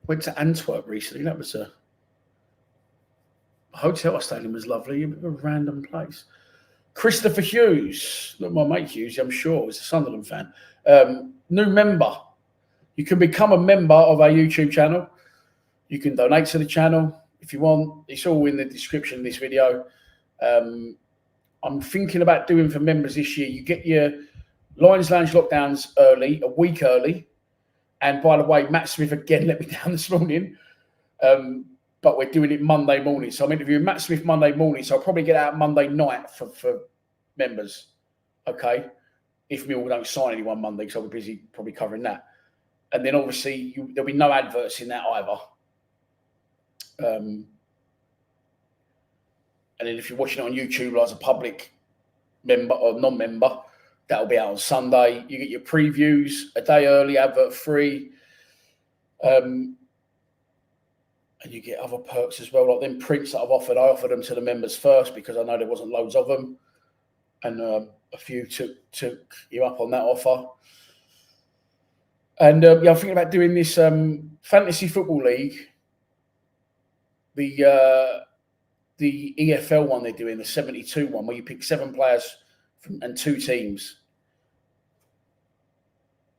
Went to Antwerp recently. That was a hotel I stayed in. Was lovely. A bit of a random place. Christopher Hughes, not my mate Hughes, I'm sure, was a Sunderland fan. New member. You can become a member of our YouTube channel. You can donate to the channel if you want. It's all in the description of this video. I'm thinking about doing for members this year. You get your Lions Lounge lockdowns early, a week early. And by the way, Matt Smith again let me down this morning. But we're doing it Monday morning. So I'm interviewing Matt Smith Monday morning. So I'll probably get out Monday night for members. Okay. If Millwall don't sign anyone Monday, because I'll be busy probably covering that. And then obviously there'll be no adverts in that either. And then if you're watching it on YouTube as a public member or non-member, that'll be out on Sunday. You get your previews a day early, advert free. And you get other perks as well, like them prints that I've offered. I offered them to the members first because I know there wasn't loads of them. And a few took you up on that offer. And yeah, I'm thinking about doing this fantasy football league. The EFL one they're doing, the 72 one, where you pick 7 players and 2 teams.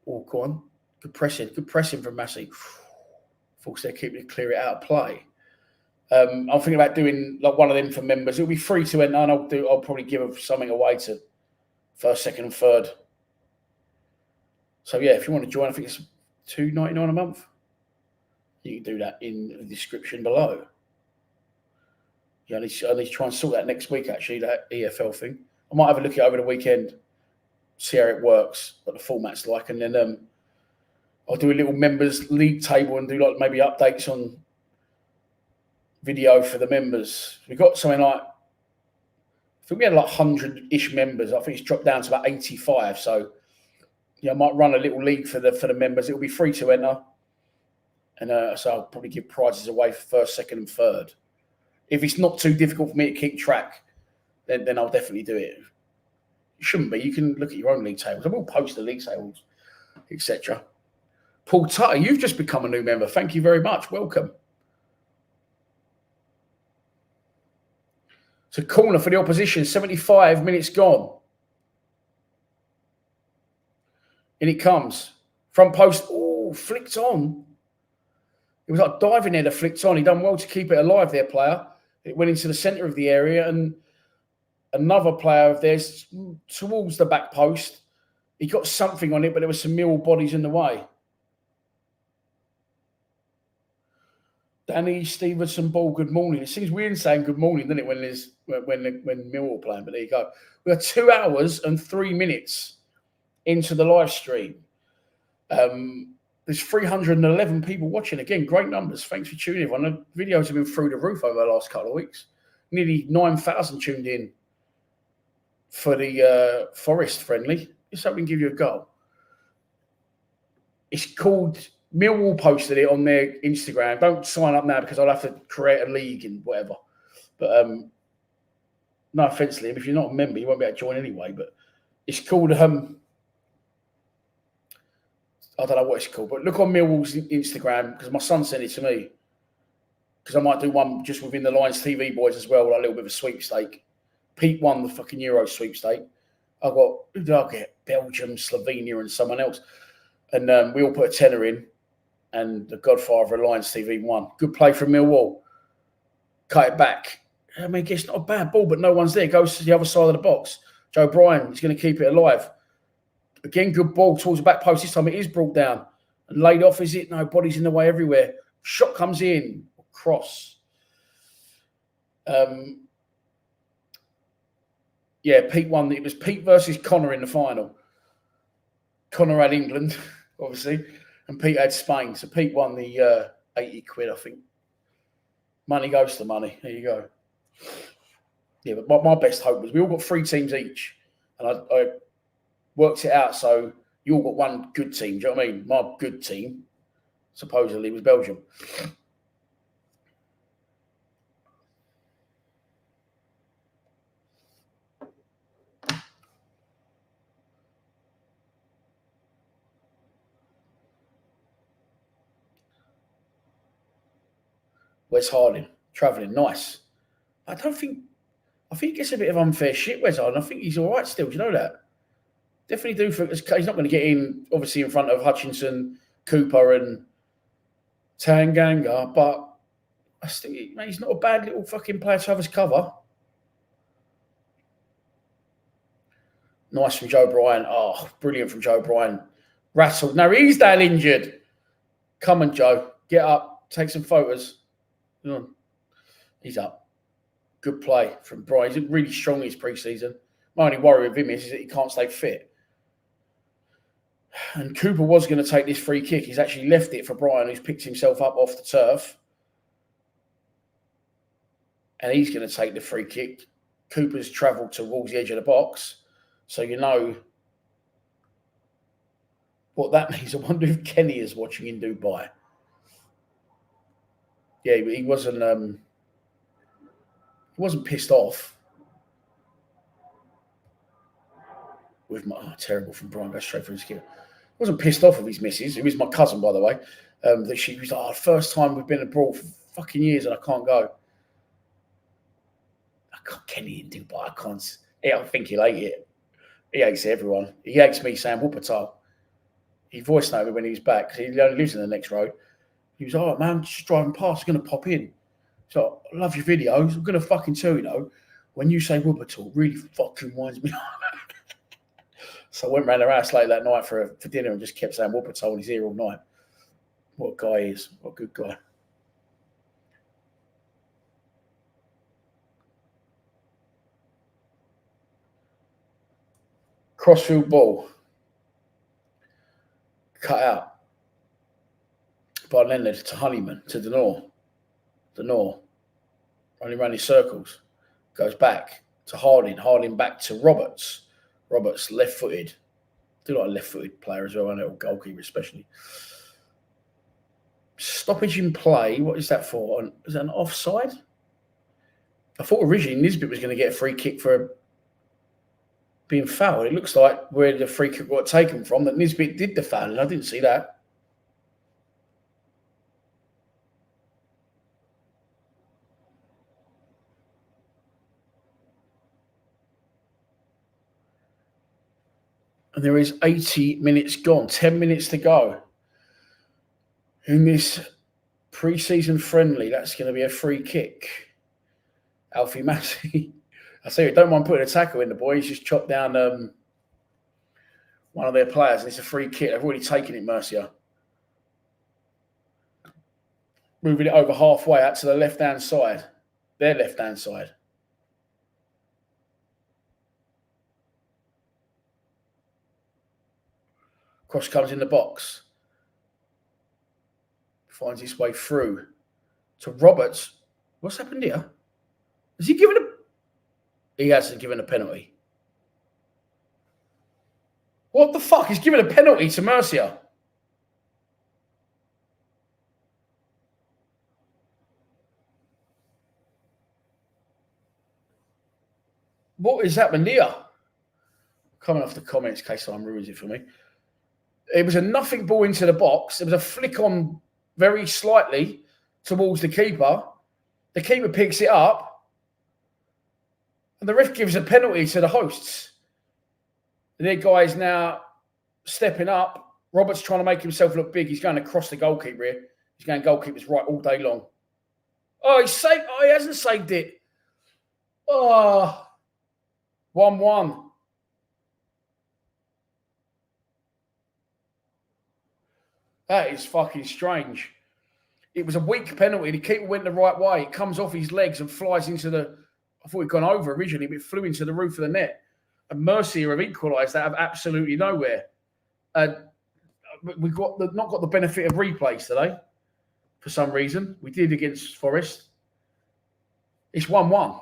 Oh, go on. Good pressing from Massey. Folks, they're keeping it clear it out of play. I'm thinking about doing like one of them for members. It'll be free to enter, and I'll probably give something away to first, second, and third. So yeah, if you want to join, I think it's $2.99 a month. You can do that in the description below. Yeah, I need to try and sort that next week, actually, that EFL thing. I might have a look at it over the weekend, see how it works, what the format's like, and then I'll do a little members league table and do like maybe updates on video for the members. We've got something like, I think we had like 100-ish members. I think it's dropped down to about 85. So yeah, I might run a little league for the members. It'll be free to enter. And so I'll probably give prizes away for first, second, and third. If it's not too difficult for me to keep track, then I'll definitely do it. You shouldn't be. You can look at your own league tables. I will post the league tables, etc. Paul Tutter, you've just become a new member. Thank you very much. Welcome. It's a corner for the opposition. 75 minutes gone. In it comes. Front post. Oh, flicked on. It was like diving header flicked on. He done well to keep it alive there, player. It went into the centre of the area, and another player of theirs towards the back post. He got something on it, but there was some Millwall bodies in the way. Danny Stevenson ball, good morning. It seems weird saying good morning, doesn't it, when Millwall playing? But there you go. We are 2 hours and 3 minutes into the live stream. There's 311 people watching. Again, great numbers. Thanks for tuning in. I know videos have been through the roof over the last couple of weeks. Nearly 9,000 tuned in for the Forest friendly. Just so we can give you a go. It's called... Millwall posted it on their Instagram. Don't sign up now because I'll have to create a league and whatever. But no offence, Liam. If you're not a member, you won't be able to join anyway. But it's called... I don't know what it's called. But look on Millwall's Instagram because my son sent it to me. Because I might do one just within the Lions TV boys as well, like a little bit of a sweepstake. Pete won the fucking Euro sweepstake. Who did I get? Belgium, Slovenia and someone else. And we all put a tenner in. And the godfather of Lions TV won. Good play from Millwall. Cut it back. I mean, it's not a bad ball, but no one's there. Goes to the other side of the box. Joe Bryan is going to keep it alive. Again, good ball towards the back post. This time it is brought down and laid off. Is it? No, body's in the way everywhere. Shot comes in. Cross. Yeah, Pete won. It was Pete versus Connor in the final. Connor had England, obviously. And Pete had Spain. So Pete won the 80 quid, I think. Money goes to money. There you go. Yeah, but my best hope was we all got 3 teams each. And I worked it out so you all got one good team. Do you know what I mean? My good team, supposedly, was Belgium. Wes Harding, travelling, nice. I think he gets a bit of unfair shit, Wes Harding. I think he's all right still. Do you know that? Definitely do think he's not going to get in, obviously, in front of Hutchinson, Cooper and Tanganga, but I think he's not a bad little fucking player to have as cover. Nice from Joe Bryan. Oh, brilliant from Joe Bryan. Rattled. Now he's that injured. Come on, Joe. Get up. Take some photos. He's up. Good play from Bryan. He's really strong his pre-season. My only worry with him is that he can't stay fit. And Cooper was going to take this free kick. He's actually left it for Bryan, who's picked himself up off the turf. And he's going to take the free kick. Cooper's travelled towards the edge of the box. So you know what that means. I wonder if Kenny is watching in Dubai. Yeah, he wasn't pissed off with my terrible from Bryan, goes straight for his kill. Wasn't pissed off with his missus, who is my cousin, by the way. That she was like, first time we've been abroad for fucking years and I can't go. I can't, Kenny in Dubai, I can't. Yeah, I think he'll hate it. He hates everyone. He hates me saying Wuppertal. He voice noted me when he was back because he only lives in the next road. He was, oh man, just driving past, I'm going to pop in. So I love your videos. I'm going to fucking tell you, though, when you say Wuppertal, really fucking winds me up. So I went round their house late that night for dinner and just kept saying Wuppertal in his ear all night. What a guy he is. What a good guy. Crossfield ball. Cut out by Leonard to Honeyman, to Denor. Denor. Running around in circles. Goes back to Harding. Harding back to Roberts. Roberts left-footed. Do like a left-footed player as well, I know, goalkeeper especially. Stoppage in play. What is that for? Is that an offside? I thought originally Nisbet was going to get a free kick for being fouled. It looks like where the free kick got taken from, that Nisbet did the foul, and I didn't see that. And there is 80 minutes gone, 10 minutes to go. In this pre-season friendly, that's going to be a free kick. Alfie Massey. I say, don't mind putting a tackle in the boys. Just chop down one of their players, and it's a free kick. They've already taken it, Murcia. Moving it over halfway out to the left-hand side. Their left-hand side. Cross comes in the box. Finds his way through to Roberts. What's happened here? Has he given a... He hasn't given a penalty. What the fuck? He's given a penalty to Murcia. What has happened here? Coming off the comments in case someone ruins it for me. It was a nothing ball into the box. There was a flick on very slightly towards the keeper. The keeper picks it up. And the ref gives a penalty to the hosts. Their guys now stepping up. Robert's trying to make himself look big. He's going across the goalkeeper here. He's going goalkeeper's right all day long. Oh, he hasn't saved it. Oh, 1-1. That is fucking strange. It was a weak penalty. The keeper went the right way. It comes off his legs and flies into the... I thought he'd gone over originally, but it flew into the roof of the net. And Murcia have equalised that out of absolutely nowhere. We've not got the benefit of replays today for some reason. We did against Forest. It's 1-1.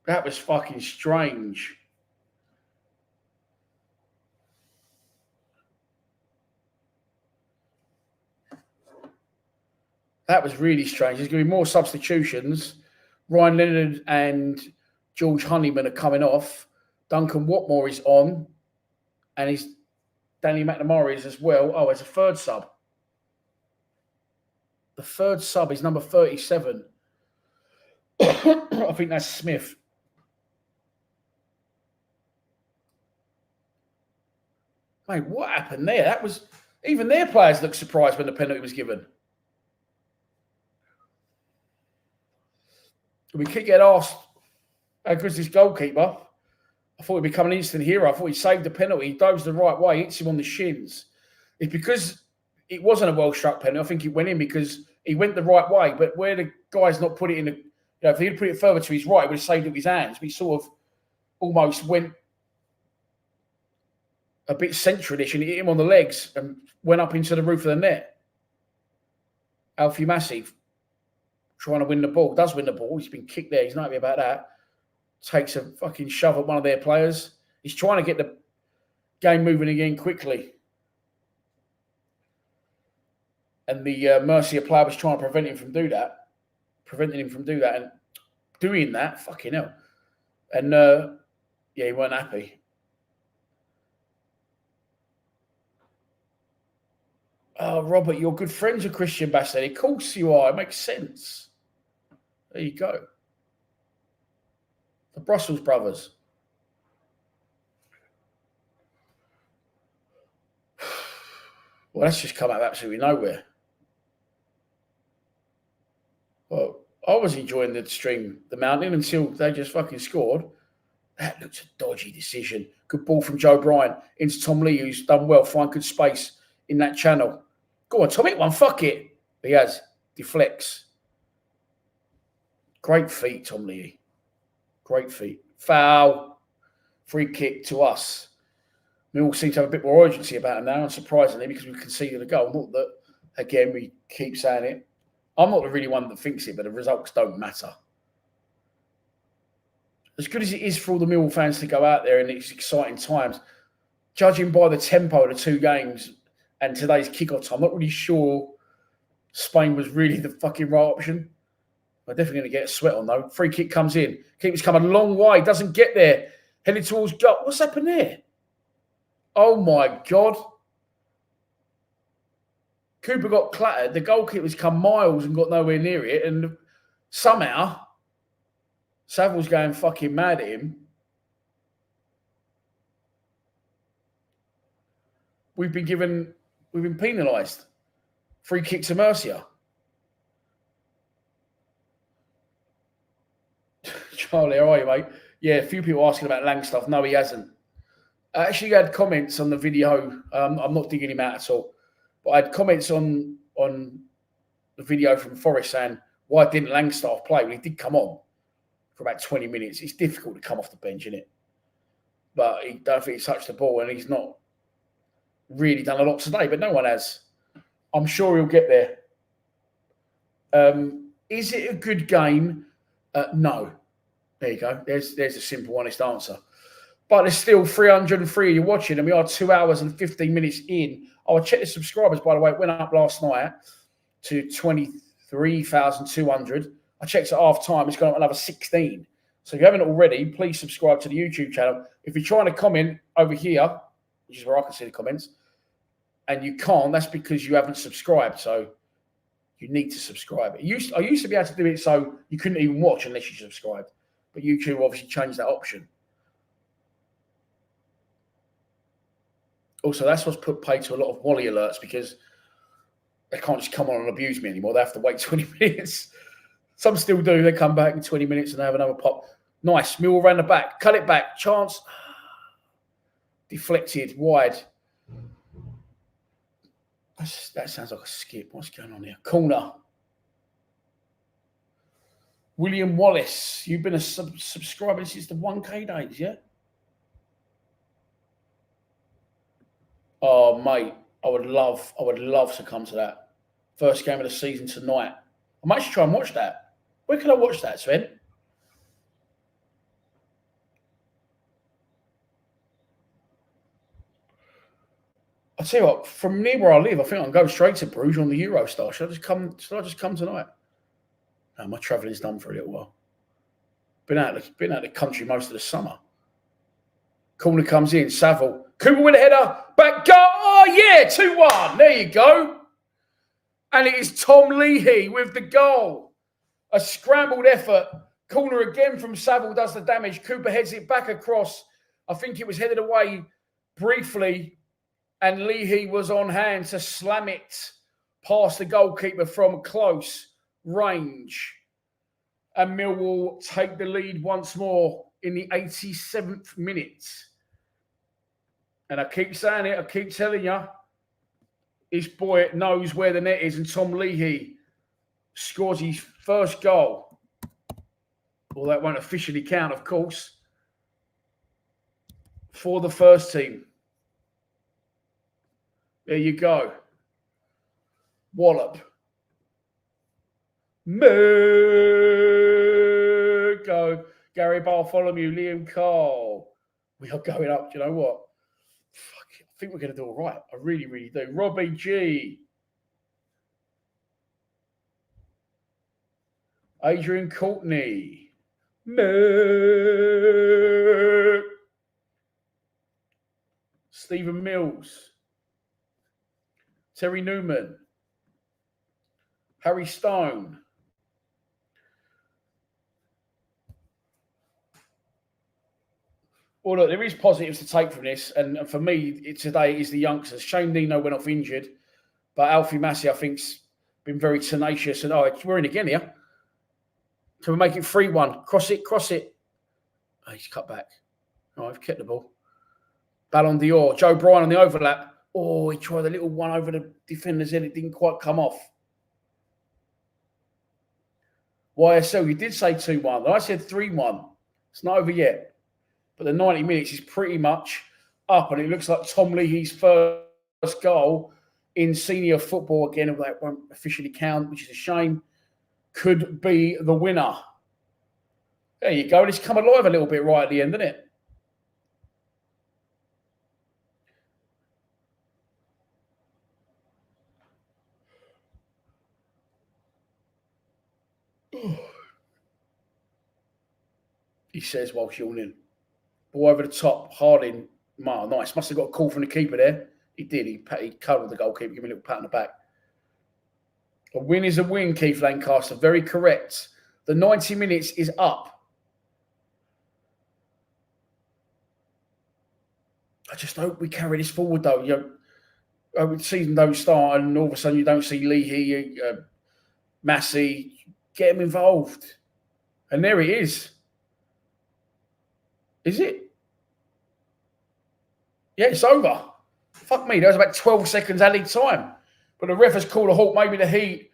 That was fucking strange. That was really strange. There's going to be more substitutions. Ryan Leonard and George Honeyman are coming off. Duncan Watmore is on. And Danny McNamara is as well. Oh, it's a third sub. The third sub is number 37. I think that's Smith. Mate, what happened there? That was... Even their players looked surprised when the penalty was given. We keep getting asked how good's this goalkeeper. I thought he'd become an instant hero. I thought he saved the penalty. He dives the right way, hits him on the shins. It's because it wasn't a well-struck penalty. I think it went in because he went the right way. But where the guy's not put it in, if he'd put it further to his right, he would have saved it with his hands. But he sort of almost went a bit centralish and hit him on the legs and went up into the roof of the net. Alfie Massey trying to win the ball. Does win the ball. He's been kicked there. He's not happy about that. Takes a fucking shove at one of their players. He's trying to get the game moving again quickly. And the Murcia player was trying to prevent him from doing that. And doing that, fucking hell. And, yeah, he weren't happy. Oh, Robert, you're good friends with Christian Bassetti. Of course you are. It makes sense. There you go. The Brussels brothers. Well, that's just come out of absolutely nowhere. Well, I was enjoying the stream, the Mountain, until they just fucking scored. That looks a dodgy decision. Good ball from Joe Bryan into Tom Lee, who's done well, find good space in that channel. Go on, Tom, hit one, fuck it. He has. Deflects. Great feet, Tom Lee. Great feet. Foul. Free kick to us. We all seem to have a bit more urgency about it now, unsurprisingly, because we conceded a goal. Not that, again, we keep saying it. I'm not the really one that thinks it, but the results don't matter. As good as it is for all the Millwall fans to go out there in these exciting times, judging by the tempo of the two games and today's kickoff time, I'm not really sure Spain was really the fucking right option. We're definitely going to get a sweat on, though. Free kick comes in. Keeper's come a long way. Doesn't get there. Headed towards goal. What's happened there? Oh, my God. Cooper got clattered. The goalkeeper's come miles and got nowhere near it. And somehow, Saville's going fucking mad at him. We've been penalised. Free kick to Murcia. Charlie, how are you, mate? Yeah, a few people asking about Lang stuff. No, he hasn't. I actually had comments on the video. I'm not digging him out at all. But I had comments on the video from Forest saying, why didn't Langstaff play? Well, he did come on for about 20 minutes. It's difficult to come off the bench, isn't it? But he don't think he touched the ball, and he's not really done a lot today, but no one has. I'm sure he'll get there. Is it a good game? No. There you go. There's a simple, honest answer. But there's still 303 you're watching, and we are 2 hours and 15 minutes in. I checked the subscribers, by the way. It went up last night to 23,200. I checked at half time. It's gone up another 16. So if you haven't already, please subscribe to the YouTube channel. If you're trying to comment over here, which is where I can see the comments, and you can't, that's because you haven't subscribed. So you need to subscribe. I used to be able to do it so you couldn't even watch unless you subscribed. But YouTube obviously changed that option. Also, that's what's put paid to a lot of Wally alerts, because they can't just come on and abuse me anymore. They have to wait 20 minutes. Some still do. They come back in 20 minutes and they have another pop. Nice. Millwall ran the back. Cut it back. Chance. Deflected. Wide. That sounds like a skip. What's going on here? Corner. William Wallace. You've been a subscriber since the 1K days, yeah? Oh, mate, I would love to come to that. First game of the season tonight. I might actually try and watch that. Where can I watch that, Sven? I'll tell you what, from near where I live, I think I can go straight to Bruges on the Eurostar. Should I just come tonight? No, my travelling's done for a little while. Been out of the country most of the summer. Corner comes in, Saville. Cooper with a header. Back goal. Oh, yeah, 2-1. There you go. And it is Tom Leahy with the goal. A scrambled effort. Corner again from Saville does the damage. Cooper heads it back across. I think it was headed away briefly. And Leahy was on hand to slam it past the goalkeeper from close range. And Millwall take the lead once more in the 87th minute. And I keep saying it, I keep telling you, this boy knows where the net is, and Tom Leahy scores his first goal. Well, that won't officially count, of course, for the first team. There you go. Wallop. Go. Gary Bartholomew, Liam Cole. We are going up. Do you know what? Fuck, I think we're going to do all right. I really, really do. Robbie G. Adrian Courtney. Stephen Mills. Terry Newman. Harry Stone. Well, look, there is positives to take from this. And for me, today is the youngsters. Shane Nino went off injured. But Alfie Massey, I think, has been very tenacious. And, we're in again here. Can we make it 3-1? Cross it. Oh, he's cut back. Oh, I've kept the ball. Ballon d'Or. Joe Bryan on the overlap. Oh, he tried a little one over the defender's head. It didn't quite come off. YSL, you did say 2-1. I said 3-1. It's not over yet. But the 90 minutes is pretty much up. And it looks like Tom Leahy's first goal in senior football again. That won't officially count, which is a shame. Could be the winner. There you go. It's come alive a little bit right at the end, isn't it? He says while yawning. Ball over the top. Harding. Nice. Must have got a call from the keeper there. He did. He cuddled the goalkeeper. Give me a little pat on the back. A win is a win, Keith Lancaster. Very correct. The 90 minutes is up. I just hope we carry this forward, though. You know, season don't start, and all of a sudden you don't see Leahy, Massey. Get him involved. And there he is. Is it? Yeah, it's over. Fuck me. There was about 12 seconds added time. But the ref has called a halt. Maybe the heat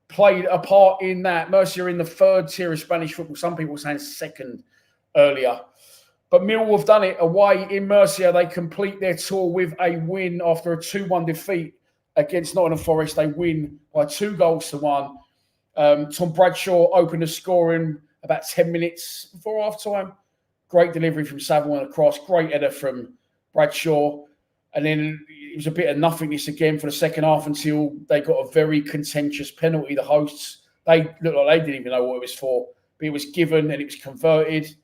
played a part in that. Murcia in the third tier of Spanish football. Some people saying second earlier. But Millwall have done it away in Murcia. They complete their tour with a win after a 2-1 defeat against Nottingham Forest. They win by 2-1. Tom Bradshaw opened the scoring about 10 minutes before half-time. Great delivery from Saville and across. Great header from Bradshaw. And then it was a bit of nothingness again for the second half until they got a very contentious penalty. The hosts, they looked like they didn't even know what it was for. But it was given and it was converted.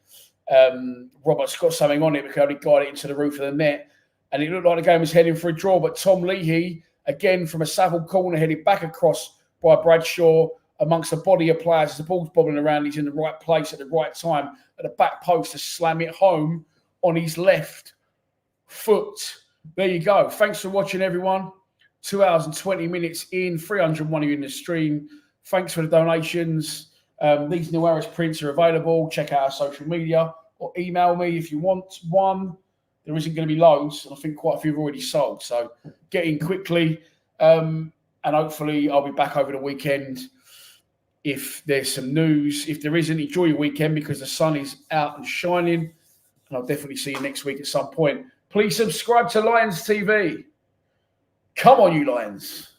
Roberts got something on it because he got it into the roof of the net. And it looked like the game was heading for a draw. But Tom Leahy, again from a Saville corner, headed back across by Bradshaw amongst a body of players. As the ball's bobbling around, he's in the right place at the right time at the back post to slam it home on his left foot. There you go. Thanks for watching, everyone. 2 hours and 20 minutes in, 301 of you in the stream. Thanks for the donations. These New Harris prints are available. Check out our social media or email me if you want one. There isn't going to be loads, and I think quite a few have already sold. So get in quickly, and hopefully I'll be back over the weekend if there's some news. If there isn't, enjoy your weekend because the sun is out and shining, and I'll definitely see you next week at some point. Please subscribe to Lions TV. Come on, you Lions.